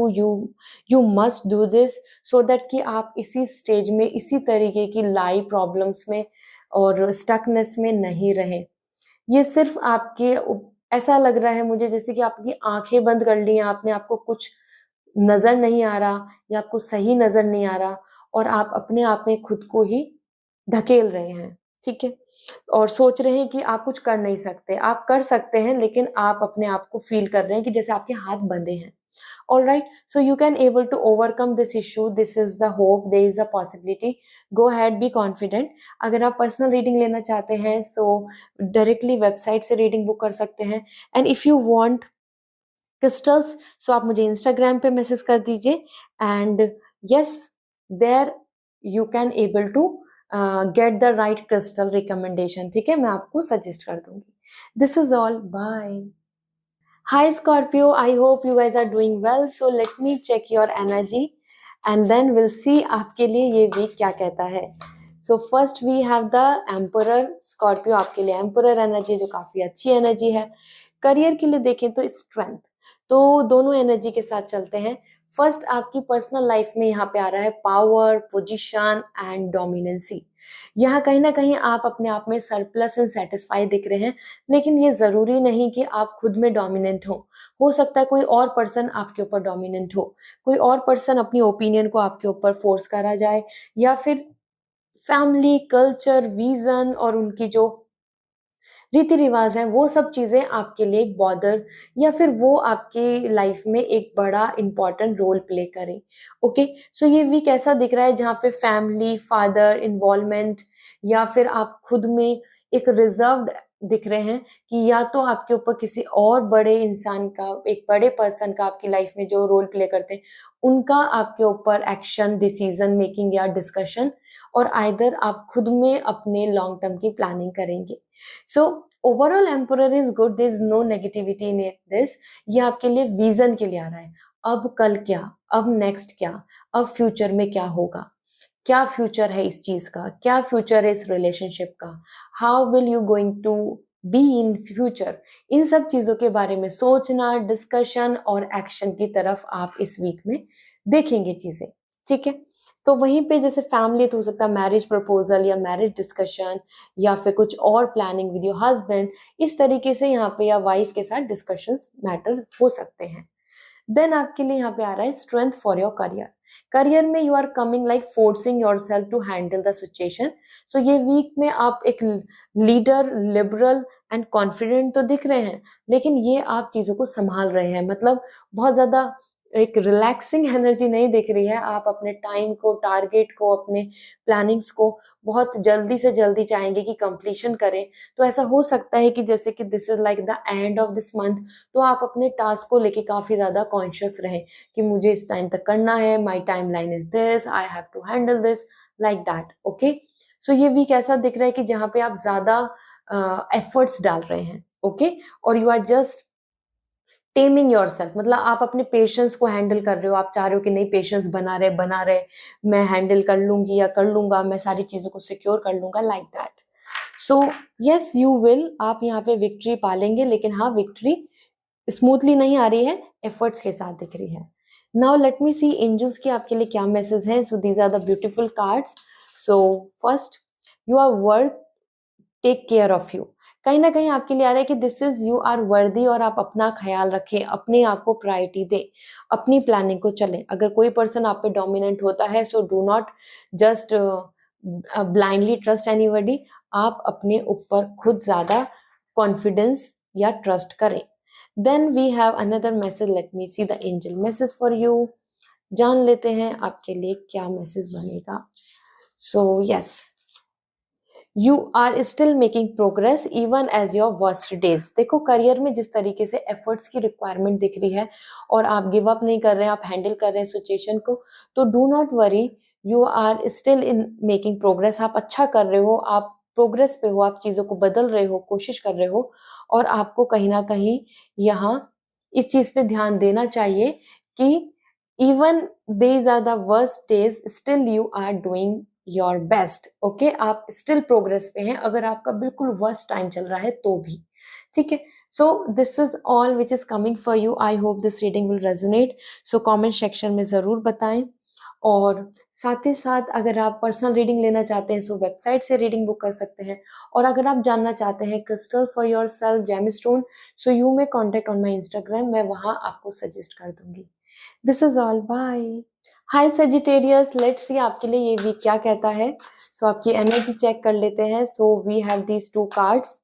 you must do this, so that कि आप इसी स्टेज में इसी तरीके की लाइफ प्रॉब्लम्स में और stuckness में नहीं रहें। ये सिर्फ आपके ऐसा लग रहा है मुझे जैसे कि आपकी आंखें बंद कर ली हैं आपने, आपको कुछ नजर नहीं आ रहा या आपको सही नजर नहीं आ रहा, और आप अपने आप में खुद को ही ढकेल रहे हैं, ठीक है, और सोच रहे हैं कि आप कुछ कर नहीं सकते। आप कर सकते हैं, लेकिन आप अपने आप को फील कर रहे हैं कि जैसे आपके हाथ बंधे हैं। All right, so you can able to overcome this issue. This is the hope. There is a possibility. Go ahead, be confident. अगर आप पर्सनल रीडिंग लेना चाहते हैं, so डायरेक्टली वेबसाइट से रीडिंग बुक कर सकते हैं। And if you want crystals, so आप मुझे इंस्टाग्राम पे मैसेज कर दीजिए, and yes, there you can able to get the right crystal recommendation, ठीक है, मैं आपको सजेस्ट कर दूंगी। This is all, bye. Hi Scorpio, I hope you guys are doing well. So let me check your energy and then we'll see आपके लिए ये week क्या कहता है। So first we have the Emperor। Scorpio आपके लिए Emperor energy जो काफी अच्छी एनर्जी है। करियर के लिए देखें तो स्ट्रेंथ, तो दोनों एनर्जी के साथ चलते हैं। फर्स्ट आपकी पर्सनल लाइफ में यहाँ पे आ रहा है पावर, पोजीशन एंड डोमिनेंसी। यहाँ कहीं ना कहीं आप अपने आप में सरप्लस एंड सेटिस्फाई दिख रहे हैं, लेकिन ये जरूरी नहीं कि आप खुद में डोमिनेंट हो सकता है कोई और पर्सन आपके ऊपर डोमिनेंट हो, कोई और पर्सन अपनी ओपिनियन को आपके ऊपर फोर्स करा जाए, या फिर फैमिली, कल्चर, विजन और उनकी जो रीति रिवाज हैं वो सब चीजें आपके लिए एक बॉर्डर, या फिर वो आपके लाइफ में एक बड़ा इंपॉर्टेंट रोल प्ले करें। ओके, सो ये वीक ऐसा दिख रहा है जहाँ पे फैमिली, फादर इन्वॉल्वमेंट, या फिर आप खुद में एक रिजर्व्ड दिख रहे हैं कि या तो आपके ऊपर किसी और बड़े इंसान का, एक बड़े पर्सन का आपकी लाइफ में जो रोल प्ले करते हैं उनका आपके ऊपर एक्शन, डिसीजन मेकिंग या डिस्कशन, और आइदर आप खुद में अपने लॉन्ग टर्म की प्लानिंग करेंगे। So overall emperor is good, there is no negativity in this. ये आपके लिए विजन के लिए आ रहा है। अब कल क्या, अब नेक्स्ट क्या, अब फ्यूचर में क्या होगा, क्या फ्यूचर है इस चीज का, क्या फ्यूचर है इस रिलेशनशिप का, how will you going to be in future, इन सब चीजों के बारे में सोचना, डिस्कशन और एक्शन की तरफ आप इस वीक में देखेंगे चीजें, ठीक है। तो वहीं पे जैसे फैमिली तो हो सकता है मैरिज प्रपोजल या मैरिज डिस्कशन, या फिर कुछ और प्लानिंग विद योर हस्बैंड, इस तरीके से यहाँ पे या वाइफ के साथ डिस्कशंस मैटर हो सकते हैं। देन आपके लिए यहाँ पे आ रहा है strength for your career. Career में you are coming like forcing yourself to handle the situation. So ये वीक में आप एक लीडर, लिबरल एंड कॉन्फिडेंट तो दिख रहे हैं, लेकिन ये आप चीजों को संभाल रहे हैं, मतलब बहुत ज्यादा एक रिलैक्सिंग एनर्जी नहीं दिख रही है। आप अपने टाइम को, टारगेट को, अपने प्लानिंग्स को बहुत जल्दी से जल्दी चाहेंगे कि कंप्लीशन करें। तो ऐसा हो सकता है कि जैसे कि this is like the end of this month, तो आप अपने टास्क को लेके काफी ज्यादा कॉन्शियस रहें कि मुझे इस टाइम तक करना है, my timeline is this, I have to handle this, like that. Okay, so ये वीक ऐसा दिख रहा है कि जहाँ पे आप ज्यादा एफर्ट्स डाल रहे हैं, ओके, और you are just taming yourself, मतलब आप अपने पेशेंस को हैंडल कर रहे हो। आप चाह रहे हो कि नहीं, पेशेंस बना रहे, मैं हैंडल कर लूंगी या कर लूंगा, मैं सारी चीजों को सिक्योर कर लूंगा, like that. So yes, you will, आप यहाँ पे विक्ट्री पालेंगे, लेकिन हाँ, विक्ट्री स्मूथली नहीं आ रही है, एफर्ट्स के साथ दिख रही है। Now let me see angels की आपके लिए क्या मैसेज है। So these are the beautiful cards. So first, you are worth take care of you. कहीं ना कहीं आपके लिए आ रहा है कि दिस इज यू आर वर्दी, और आप अपना ख्याल रखें, अपने आप को प्रायोरिटी दें, अपनी प्लानिंग को चलें। अगर कोई पर्सन आप पे डोमिनेंट होता है, so do not just blindly trust anybody. आप अपने ऊपर खुद ज़्यादा कॉन्फिडेंस या ट्रस्ट करें। Then we have another message, let me see the angel message for you. जान लेते हैं आपके लिए क्या मैसेज बनेगा। So yes, you are still making progress even as your worst days. देखो करियर में जिस तरीके से एफर्ट्स की रिक्वायरमेंट दिख रही है और आप गिव अप नहीं कर रहे हैं, आप हैंडल कर रहे हैं सिचुएशन को, तो do not worry, you are still in making progress. आप अच्छा कर रहे हो, आप प्रोग्रेस पे हो, आप चीज़ों को बदल रहे हो, कोशिश कर रहे हो, और आपको कहीं ना कहीं यहाँ इस चीज़ पे ध्यान देना चाहिए कि even these are the worst days, still you are doing your best. Okay, आप स्टिल प्रोग्रेस पे हैं अगर आपका बिल्कुल वर्स्ट टाइम चल रहा है तो भी, ठीक है। So this is all which is coming for you. I hope this reading will resonate. So comment section में ज़रूर बताएं, और साथ ही साथ अगर आप पर्सनल रीडिंग लेना चाहते हैं सो वेबसाइट से रीडिंग बुक कर सकते हैं, और अगर आप जानना चाहते हैं crystal for yourself, gemstone, so you may contact on my Instagram, मैं वहाँ आपको सजेस्ट कर दूंगी। This is all, bye. Hi Sagittarius, let's see आपके लिए ये वीक क्या कहता है। सो आपकी एनर्जी चेक कर लेते हैं। So we have these 2 cards.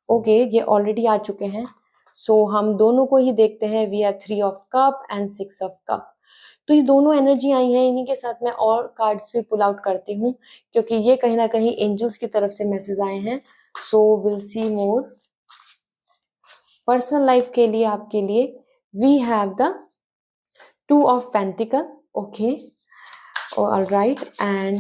Okay, ये ऑलरेडी आ चुके हैं। सो हम दोनों को ही देखते हैं। We have 3 of cup and 6 of cup. तो ये दोनों एनर्जी आई हैं, इन्हीं के साथ मैं और कार्ड्स भी पुल आउट करती हूँ क्योंकि ये कहीं ना कहीं एंजल्स की तरफ से मैसेज आए हैं। So will see more. Personal life के लिए आपके लिए we have the 2 of pentacle. Okay, all right. And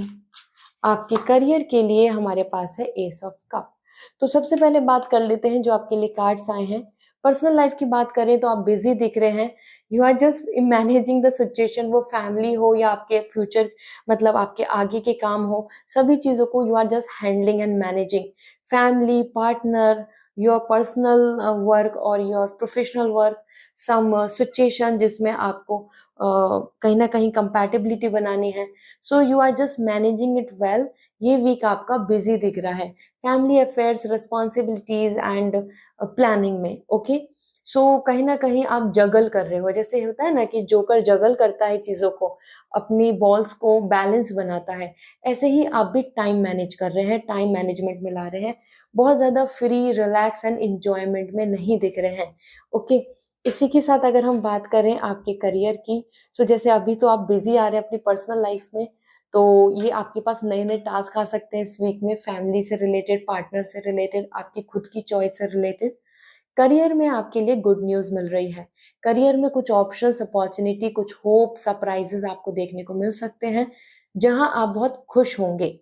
आपके करियर के लिए हमारे पास है एस ऑफ कप। तो सबसे पहले बात कर लेते हैं जो आपके लिए कार्ड्स आए हैं। पर्सनल लाइफ की बात करें तो आप बिजी दिख रहे हैं, you are just managing the situation. वो फैमिली हो या आपके फ्यूचर, मतलब आपके आगे के काम हो, सभी चीज़ों को you are just handling and managing. Family, partner, your personal work और your professional work, some situation जिसमें आपको कहीं ना कहीं कंपैटिबिलिटी बनानी है। So you are just managing it well. ये वीक आपका बिजी दिख रहा है family affairs, responsibilities and planning में। ओके, सो कहीं ना कहीं आप जगल कर रहे हो, जैसे होता है ना कि जोकर जगल करता है चीज़ों को, अपनी बॉल्स को बैलेंस बनाता है, ऐसे ही आप भी टाइम मैनेज कर रहे हैं, टाइम मैनेजमेंट में ला रहे हैं। बहुत ज़्यादा फ्री, रिलैक्स एंड इंजॉयमेंट में नहीं दिख रहे हैं। ओके, इसी के साथ अगर हम बात करें आपके करियर की, सो जैसे अभी तो आप बिजी आ रहे हैं अपनी पर्सनल लाइफ में, तो ये आपके पास नए नए टास्क आ सकते हैं इस वीक में, फैमिली से रिलेटेड, पार्टनर से रिलेटेड, आपकी खुद की चॉइस से रिलेटेड। करियर में आपके लिए गुड न्यूज़ मिल रही है। करियर में कुछ ऑप्शंस, अपॉर्चुनिटी, कुछ होप, सरप्राइजेस आपको देखने को मिल सकते हैं जहां आप बहुत खुश होंगे।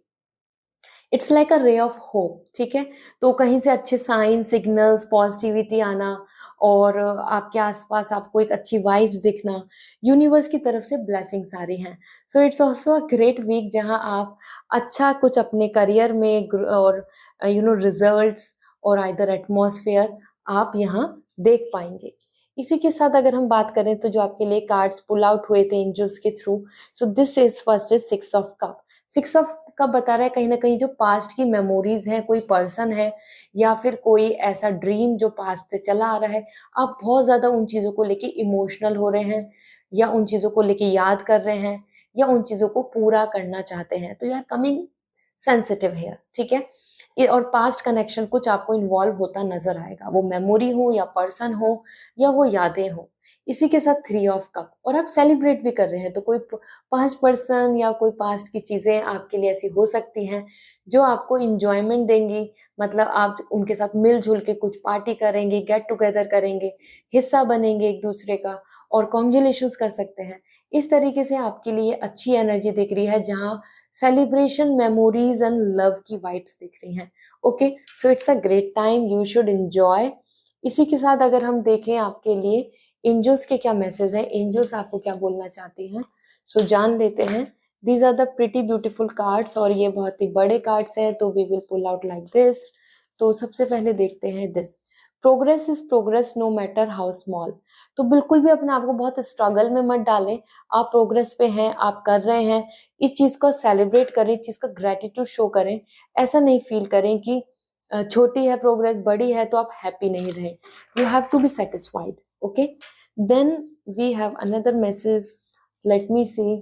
इट्स लाइक अ रे ऑफ होप, ठीक है। तो कहीं से अच्छे साइन, सिग्नल्स, पॉजिटिविटी आना, और आपके आसपास आपको एक अच्छी वाइब्स दिखना, यूनिवर्स की तरफ से ब्लेसिंग्स आ रही हैं। So it's also a great week जहां आप अच्छा कुछ अपने करियर में और रिजल्ट्स और आइदर एटमॉस्फेयर आप यहाँ देख पाएंगे। इसी के साथ अगर हम बात करें तो जो आपके लिए कार्ड्स पुल आउट हुए थे एंजल्स के through, so this is first is 6 of cup. 6 of cup बता रहा है कहीं ना कहीं जो पास्ट की मेमोरीज हैं, कोई पर्सन है या फिर कोई ऐसा ड्रीम जो पास्ट से चला आ रहा है, आप बहुत ज्यादा उन चीजों को लेके इमोशनल हो रहे हैं, या उन चीजों को लेके याद कर रहे हैं, या उन चीजों को पूरा करना चाहते हैं। तो यू आर कमिंग सेंसिटिव है, ठीक है। ये और पास्ट कनेक्शन कुछ आपको इन्वॉल्व होता नजर आएगा, वो मेमोरी हो या पर्सन हो या वो यादें हो। इसी के साथ 3 ऑफ कप, और आप सेलिब्रेट भी कर रहे हैं, तो कोई पास्ट पर्सन या कोई पास्ट की चीजें आपके लिए ऐसी हो सकती हैं जो आपको इंजॉयमेंट देंगी। मतलब आप उनके साथ मिलजुल के कुछ पार्टी करेंगे, गेट टुगेदर करेंगे, हिस्सा बनेंगे एक दूसरे का, और कॉन्ग्रेचुलेशंस कर सकते हैं। इस तरीके से आपके लिए अच्छी एनर्जी दिख रही है जहाँ सेलिब्रेशन, मेमोरीज एंड लव की वाइब्स दिख रही हैं। Okay, so it's a great time, you should enjoy. इसी के साथ अगर हम देखें आपके लिए एंजल्स के क्या मैसेज है, एंजल्स आपको क्या बोलना चाहती हैं, सो जान लेते हैं। These are the pretty beautiful cards, और ये बहुत ही बड़े कार्ड्स हैं, तो we will pull out like this. तो सबसे पहले देखते हैं this, progress is progress no matter how small. तो बिल्कुल भी अपने आप को बहुत स्ट्रगल में मत डालें, आप प्रोग्रेस पे हैं, आप कर रहे हैं, इस चीज़ को सेलिब्रेट करें, इस चीज़ का ग्रेटिट्यूड शो करें। ऐसा नहीं फील करें कि छोटी है प्रोग्रेस, बड़ी है तो आप हैप्पी नहीं रहे। You have to be satisfied. Okay, then we have another message, let me see.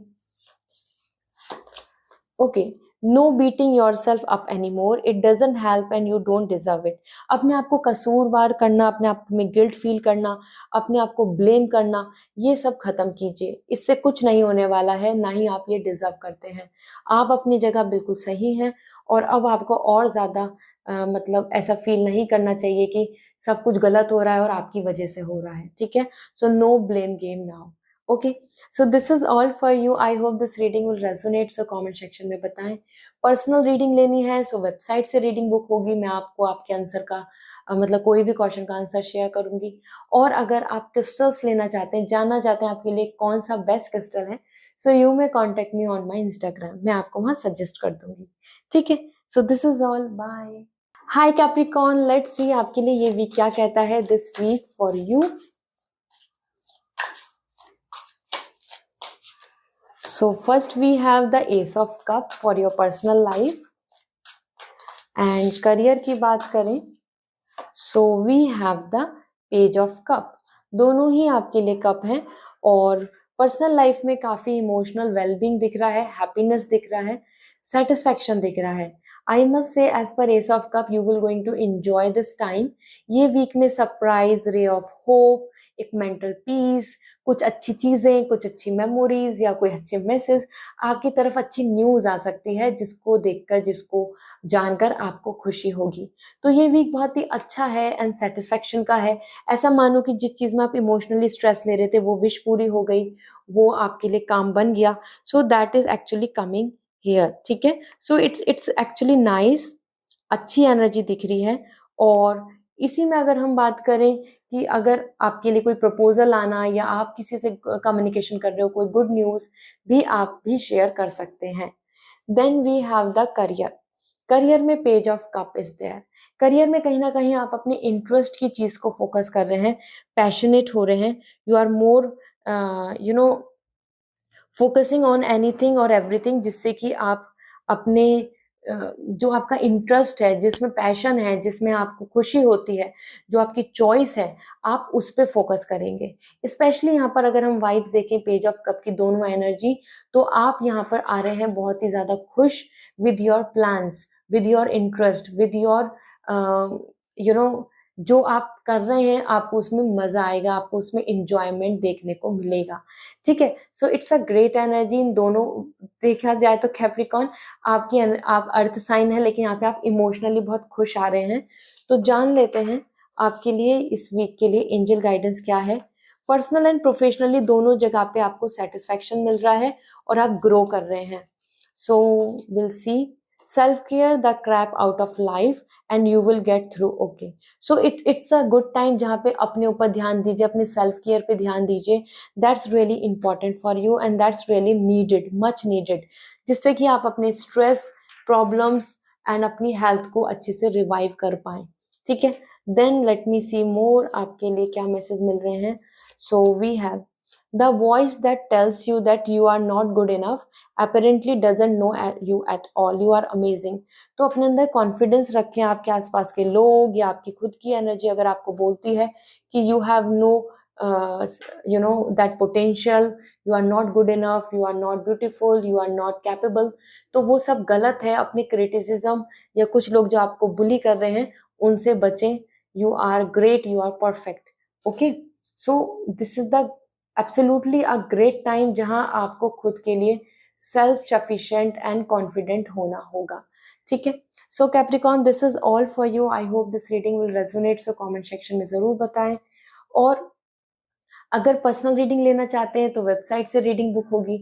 Okay, no beating yourself up any more, it doesn't help and you don't deserve it. अपने आप को कसूरवार करना, अपने आप में गिल्ट फील करना, अपने आप को ब्लेम करना, ये सब खत्म कीजिए। इससे कुछ नहीं होने वाला है, ना ही आप ये डिजर्व करते हैं। आप अपनी जगह बिल्कुल सही हैं और अब आपको और ज़्यादा मतलब ऐसा फील नहीं करना चाहिए कि सब कुछ गलत हो रहा है और आपकी वजह से हो रहा है, ठीक है। So no blame game now. Okay, so this is all for you. I hope this reading will resonate. So comment section में बताएं। पर्सनल रीडिंग लेनी है सो वेबसाइट से रीडिंग बुक होगी, मैं आपको आपके आंसर का मतलब कोई भी क्वेश्चन का आंसर शेयर करूंगी। और अगर आप क्रिस्टल्स लेना चाहते हैं, जानना चाहते हैं आपके लिए कौन सा बेस्ट क्रिस्टल है, so you may contact me on my Instagram, मैं आपको वहाँ सजेस्ट कर दूंगी, ठीक है। So this is all, bye. Hi Capricorn, let's see आपके लिए ये वीक क्या कहता है। This week for you, so first we have the ace of cup for your personal life and career की बात करें so we have the page of cup। दोनों ही आपके लिए कप हैं और पर्सनल लाइफ में काफी इमोशनल वेलबींग दिख रहा है, हैप्पीनेस दिख रहा है, सेटिस्फैक्शन दिख रहा है। I must say as per ace of cup you will going to enjoy this time. ये वीक में सरप्राइज, रे ऑफ होप, एक मेंटल पीस, कुछ अच्छी चीजें, कुछ अच्छी मेमोरीज या कोई अच्छे मैसेज, आपकी तरफ अच्छी न्यूज आ सकती है जिसको देखकर, जिसको जानकर आपको खुशी होगी। तो ये वीक बहुत ही अच्छा है एंड सेटिस्फैक्शन का है। ऐसा मानो कि जिस चीज में आप इमोशनली स्ट्रेस ले रहे थे वो विश पूरी हो गई, वो आपके लिए काम बन गया। So that is actually coming here, ठीक है। सो इट्स एक्चुअली नाइस, अच्छी एनर्जी दिख रही है। और इसी में अगर हम बात करें कि अगर आपके लिए कोई प्रपोजल आना या आप किसी से कम्युनिकेशन कर रहे हो, कोई गुड न्यूज भी आप भी शेयर कर सकते हैं। Then we have the career. Career में page of cup is there. Career में कहीं ना कहीं आप अपने इंटरेस्ट की चीज को फोकस कर रहे हैं, पैशनेट हो रहे हैं, you are more you know focusing on anything और एवरीथिंग, जिससे कि आप अपने जो आपका इंटरेस्ट है, जिसमें पैशन है, जिसमें आपको खुशी होती है, जो आपकी चॉइस है, आप उस पर फोकस करेंगे। स्पेशली यहाँ पर अगर हम वाइब्स देखें पेज ऑफ कप की दोनों एनर्जी, तो आप यहाँ पर आ रहे हैं बहुत ही ज्यादा खुश with your plans, with your interest, with your you know जो आप कर रहे हैं, आपको उसमें मजा आएगा, आपको उसमें इंजॉयमेंट देखने को मिलेगा, ठीक है। So it's a great energy in दोनों। देखा जाए तो कैप्रिकॉर्न आप अर्थ साइन है, लेकिन यहाँ पे आप इमोशनली बहुत खुश आ रहे हैं। तो जान लेते हैं आपके लिए इस वीक के लिए एंजल गाइडेंस क्या है। पर्सनल एंड प्रोफेशनली दोनों जगह पे आपको सेटिस्फैक्शन मिल रहा है और आप ग्रो कर रहे हैं। So will C self care the crap out of life and you will get through। okay, so it's a good time जहाँ पे अपने ऊपर ध्यान दीजिए, अपने सेल्फ केयर पे ध्यान दीजिए। that's really important for you and that's really needed, much needed, जिससे कि आप अपने स्ट्रेस, प्रॉब्लम्स एंड अपनी हेल्थ को अच्छे से रिवाइव कर पाए, ठीक है। देन लेट मी सी मोर आपके लिए क्या मैसेज मिल रहे हैं। So we have the voice that tells you that you are not good enough apparently doesn't know you at all, you are amazing। तो अपने अंदर कॉन्फिडेंस रखें। आपके आसपास के लोग या आपकी खुद की एनर्जी अगर आपको बोलती है कि you have no that potential, you are not good enough, you are not beautiful, you are not capable, तो वो सब गलत है। अपने क्रिटिसिज्म या कुछ लोग जो आपको बुली कर रहे हैं उनसे बचें। you are great, you are perfect। okay, so this is the absolutely a great time जहां आपको खुद के लिए सेल्फ सफिशिएंट एंड कॉन्फिडेंट होना होगा, ठीक है। So Capricorn, this is all for you. I hope this reading will resonate. So comment section में जरूर बताएं। और अगर पर्सनल रीडिंग लेना चाहते हैं तो वेबसाइट से रीडिंग बुक होगी।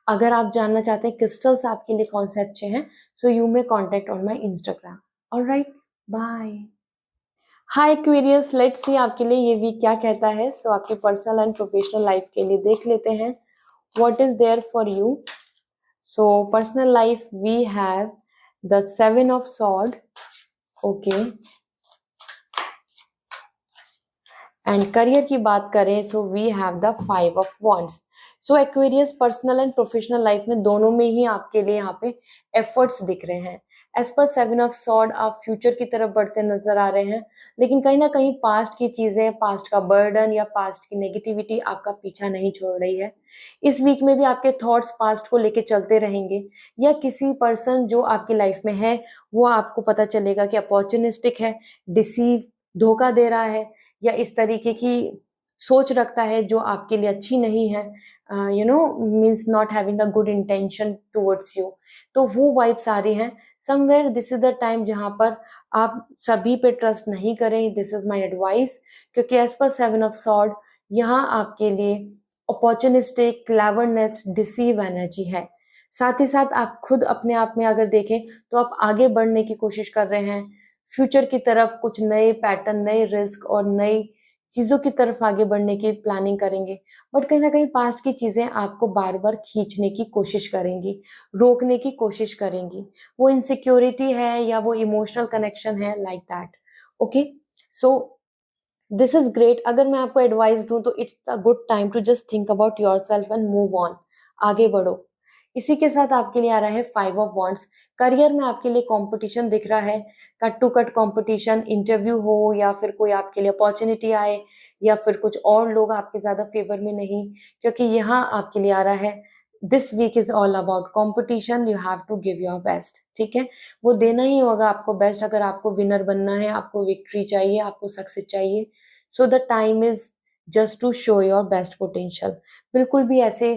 अगर आप जानना चाहते हैं क्रिस्टल्स आपके लिए कौन से अच्छे हैं, so you may contact on my Instagram. Alright, bye. Hi Aquarius, let's see आपके लिए ये वीक क्या कहता है। सो आपकी पर्सनल एंड प्रोफेशनल लाइफ के लिए देख लेते हैं what is there for you. So personal life we have the 7 of sword, okay. And career की बात करें so we have the 5 of wands. So Aquarius personal and professional life में दोनों में ही आपके लिए यहाँ पे एफर्ट्स दिख रहे हैं। एज पर 7 ऑफ सॉर्ड आप फ्यूचर की तरफ बढ़ते नजर आ रहे हैं, लेकिन कहीं ना कहीं पास्ट की चीजें, पास्ट का बर्डन या पास्ट की नेगेटिविटी आपका पीछा नहीं छोड़ रही है। इस वीक में भी आपके थॉट्स पास्ट को लेके चलते रहेंगे, या किसी पर्सन जो आपकी लाइफ में है वो आपको पता चलेगा कि अपॉर्चुनिस्टिक है, डिसीव, धोखा दे रहा है, या इस तरीके की सोच रखता है जो आपके लिए अच्छी नहीं है, means not having a good intention towards you. तो वो वाइब्स आ रही हैं। Somewhere this is the time जहां पर आप सभी पे ट्रस्ट नहीं करें, दिस इज माय एडवाइस, क्योंकि एज पर 7 ऑफ सॉर्ड यहाँ आपके लिए अपॉर्चुनिस्टिक, क्लेवरनेस, डिसीव एनर्जी है। साथ ही साथ आप खुद अपने आप में अगर देखें तो आप आगे बढ़ने की कोशिश कर रहे हैं, फ्यूचर की तरफ कुछ नए पैटर्न, नए रिस्क और नई चीजों की तरफ आगे बढ़ने की प्लानिंग करेंगे। बट कहीं ना कहीं पास्ट की चीजें आपको बार बार खींचने की कोशिश करेंगी, रोकने की कोशिश करेंगी। वो इनसिक्योरिटी है या वो इमोशनल कनेक्शन है, like that. Okay, so this is great. अगर मैं आपको एडवाइस दूं तो it's a good time to just think about yourself and move on, आगे बढ़ो। इसी के साथ आपके लिए आ रहा है 5 ऑफ वॉन्ड्स। करियर में आपके लिए कंपटीशन दिख रहा है, cut to cut competition, interview हो या फिर कोई आपके लिए अपॉर्चुनिटी आए, या फिर कुछ और लोग आपके ज्यादा फेवर में नहीं, क्योंकि यहाँ आपके लिए आ रहा है this week is all about competition, you have to give your best. ठीक है, वो देना ही होगा आपको बेस्ट। अगर आपको विनर बनना है, आपको विक्ट्री चाहिए, आपको सक्सेस चाहिए, so the time is just to show your best potential. बिल्कुल भी ऐसे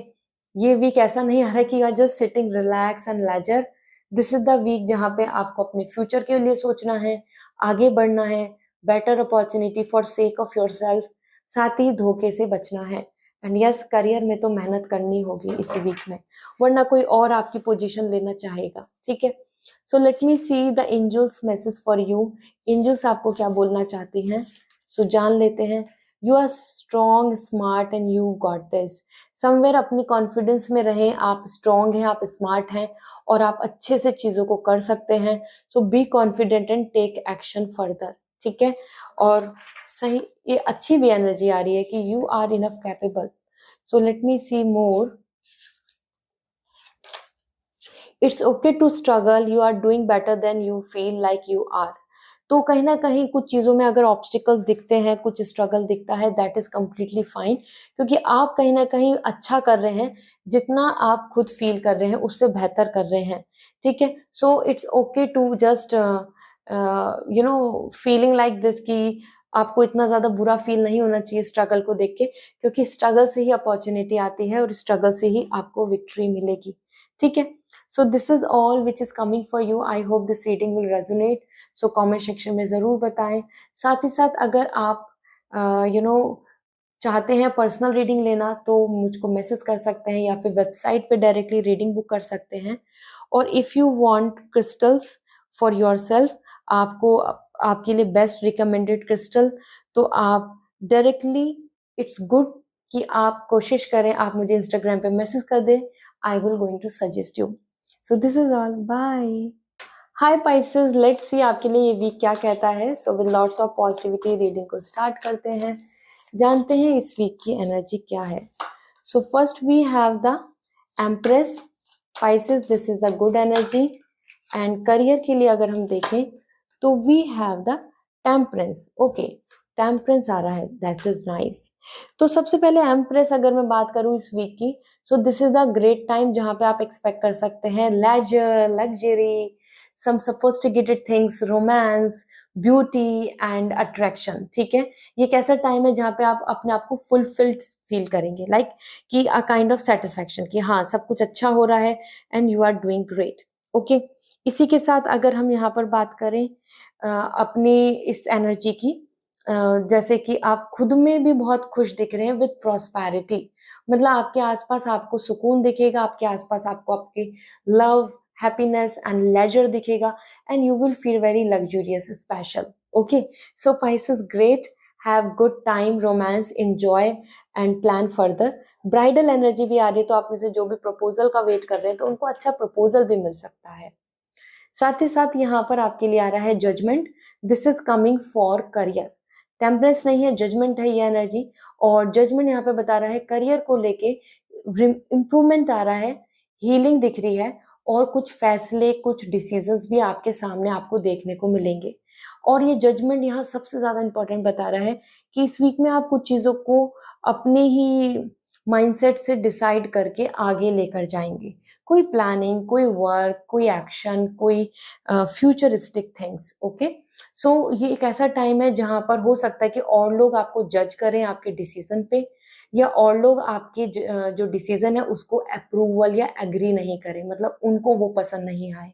ये वीक ऐसा नहीं आ रहा है कि you are just sitting relax and leisure. This is the week जहाँ पे आपको अपने फ्यूचर के लिए सोचना है, आगे बढ़ना है, better opportunity for sake of your self, साथ ही धोखे से बचना है। एंड यस, करियर में तो मेहनत करनी होगी इसी वीक में, वरना कोई और आपकी पोजीशन लेना चाहेगा। ठीक है, so let me see the angels message for you. Angels आपको क्या बोलना चाहती हैं, सो जान लेते हैं। You are strong, smart and you got this. Somewhere अपनी कॉन्फिडेंस में रहें, आप स्ट्रॉन्ग हैं, आप स्मार्ट हैं और आप अच्छे से चीजों को कर सकते हैं। So be confident and take action further. ठीक है, और सही, ये अच्छी भी एनर्जी आ रही है कि you are enough capable. So let me see more. It's okay to struggle, you are doing better than you feel like you are. तो कहीं ना कहीं कुछ चीजों में अगर ऑब्स्टिकल्स दिखते हैं, कुछ स्ट्रगल दिखता है, दैट इज कम्प्लीटली फाइन, क्योंकि आप कहीं ना कहीं अच्छा कर रहे हैं, जितना आप खुद फील कर रहे हैं उससे बेहतर कर रहे हैं। ठीक है, so it's okay to just feeling like this, कि आपको इतना ज्यादा बुरा फील नहीं होना चाहिए स्ट्रगल को देख के, क्योंकि स्ट्रगल से ही अपॉर्चुनिटी आती है और स्ट्रगल से ही आपको विक्ट्री मिलेगी। ठीक है, so this is all which is coming for you. I hope this reading will resonate. So comment section में जरूर बताएं। साथ ही साथ अगर आप चाहते हैं पर्सनल रीडिंग लेना तो मुझको मैसेज कर सकते हैं, या फिर वेबसाइट पे डायरेक्टली रीडिंग बुक कर सकते हैं। और if you want crystals for yourself, आपको आपके लिए बेस्ट रिकमेंडेड क्रिस्टल, तो आप डायरेक्टली, इट्स गुड कि आप कोशिश करें, आप मुझे इंस्टाग्राम पे मैसेज कर दें, I will going to suggest you. So this is all, bye. Hi Pisces, let's see आपके लिए ये वीक क्या कहता है। So with lots of positivity reading को स्टार्ट करते हैं, जानते हैं इस वीक की एनर्जी क्या है। So first we have the Empress. Pisces, this is the good energy. And career के लिए अगर हम देखें तो we have the temperance. Okay, temperance आ रहा है, दैट इज नाइस। तो सबसे पहले एम्प्रेस अगर मैं बात करूं इस वीक की, so this is the great time जहां पे आप एक्सपेक्ट कर सकते हैं leisure, luxury, some sophisticated things, romance, beauty and attraction। ठीक है, ये कैसा टाइम है जहाँ पे आप अपने आप को फुलफिल्ड फील करेंगे, लाइक कि अ काइंड ऑफ सेटिस्फैक्शन, कि हाँ सब कुछ अच्छा हो रहा है and you are doing great. Okay, इसी के साथ अगर हम यहाँ पर बात करें अपनी इस एनर्जी की, जैसे कि आप खुद में भी बहुत खुश दिख रहे हैं विद प्रॉस्पेरिटी, मतलब आपके आसपास आपको सुकून दिखेगा, आपके आसपास आपको आपके लव, happiness and leisure दिखेगा, and you will feel very luxurious, special. Okay, so Pisces, great, have good time, romance, enjoy and plan further। Bridal energy भी आ रही है, तो आप में से जो भी प्रपोजल का वेट कर रहे हैं तो उनको अच्छा प्रपोजल भी मिल सकता है। साथ ही साथ यहाँ पर आपके लिए आ रहा है judgement. This is coming for career. Temperance नहीं है, जजमेंट है ये एनर्जी, और जजमेंट यहाँ पे बता रहा है करियर को लेके इम्प्रूवमेंट आ रहा है, हीलिंग दिख रही है, और कुछ फैसले, कुछ डिसीजंस भी आपके सामने आपको देखने को मिलेंगे। और ये जजमेंट यहाँ सबसे ज़्यादा इम्पोर्टेंट बता रहा है कि इस वीक में आप कुछ चीज़ों को अपने ही माइंडसेट से डिसाइड करके आगे लेकर जाएंगे। कोई प्लानिंग, कोई वर्क, कोई एक्शन, कोई फ्यूचरिस्टिक थिंग्स। ओके, सो ये एक ऐसा टाइम है जहाँ पर हो सकता है कि और लोग आपको जज करें आपके डिसीजन पे, या और लोग आपके जो डिसीजन है उसको अप्रूवल या एग्री नहीं करें, मतलब उनको वो पसंद नहीं आए।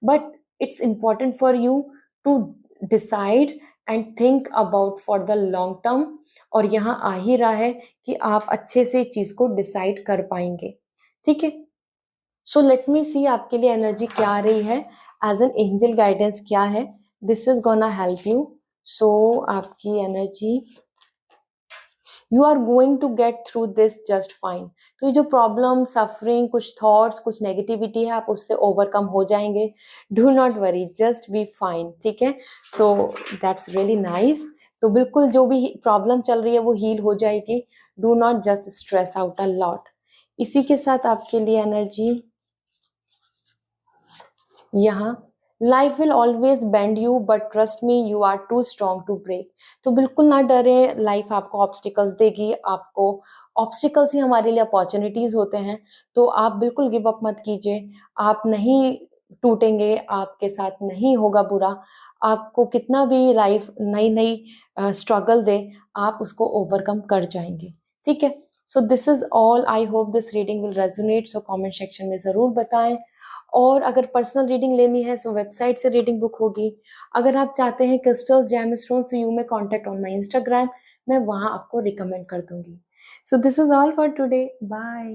But it's important for you to decide and think about for the long term. और यहाँ आ ही रहा है कि आप अच्छे से चीज को डिसाइड कर पाएंगे। ठीक है, सो लेट मी सी आपके लिए एनर्जी क्या आ रही है, एज एन एंजल गाइडेंस क्या है। This is gonna help you. So आपकी energy, you are going to get through this just fine. तो ये जो प्रॉब्लम, सफरिंग, कुछ थॉट्स, कुछ नेगेटिविटी है, आप उससे ओवरकम हो जाएंगे। Do not worry, just be fine. ठीक है, सो दैट्स रियली नाइस। तो बिल्कुल जो भी प्रॉब्लम चल रही है वो हील हो जाएगी। Do not just stress out a lot. इसी के साथ आपके लिए एनर्जी यहाँ, life will always bend you but trust me you are too strong to break. तो बिल्कुल ना डरे, लाइफ आपको ऑब्स्टिकल्स देगी। आपको ऑब्स्टिकल्स ही हमारे लिए अपॉर्चुनिटीज होते हैं। तो आप बिल्कुल गिव अप मत कीजिए। आप नहीं टूटेंगे, आपके साथ नहीं होगा बुरा। आपको कितना भी लाइफ नई नई स्ट्रगल दे, आप उसको ओवरकम कर जाएंगे। ठीक है, so this is all. I hope this reading will resonate. So comment section में ज़रूर बताएं। और अगर पर्सनल रीडिंग लेनी है सो वेबसाइट से रीडिंग बुक होगी। अगर आप चाहते हैं crystal gemstone, so you may contact on my Instagram, मैं वहाँ आपको रिकमेंड कर दूंगी। So this is all for today, bye.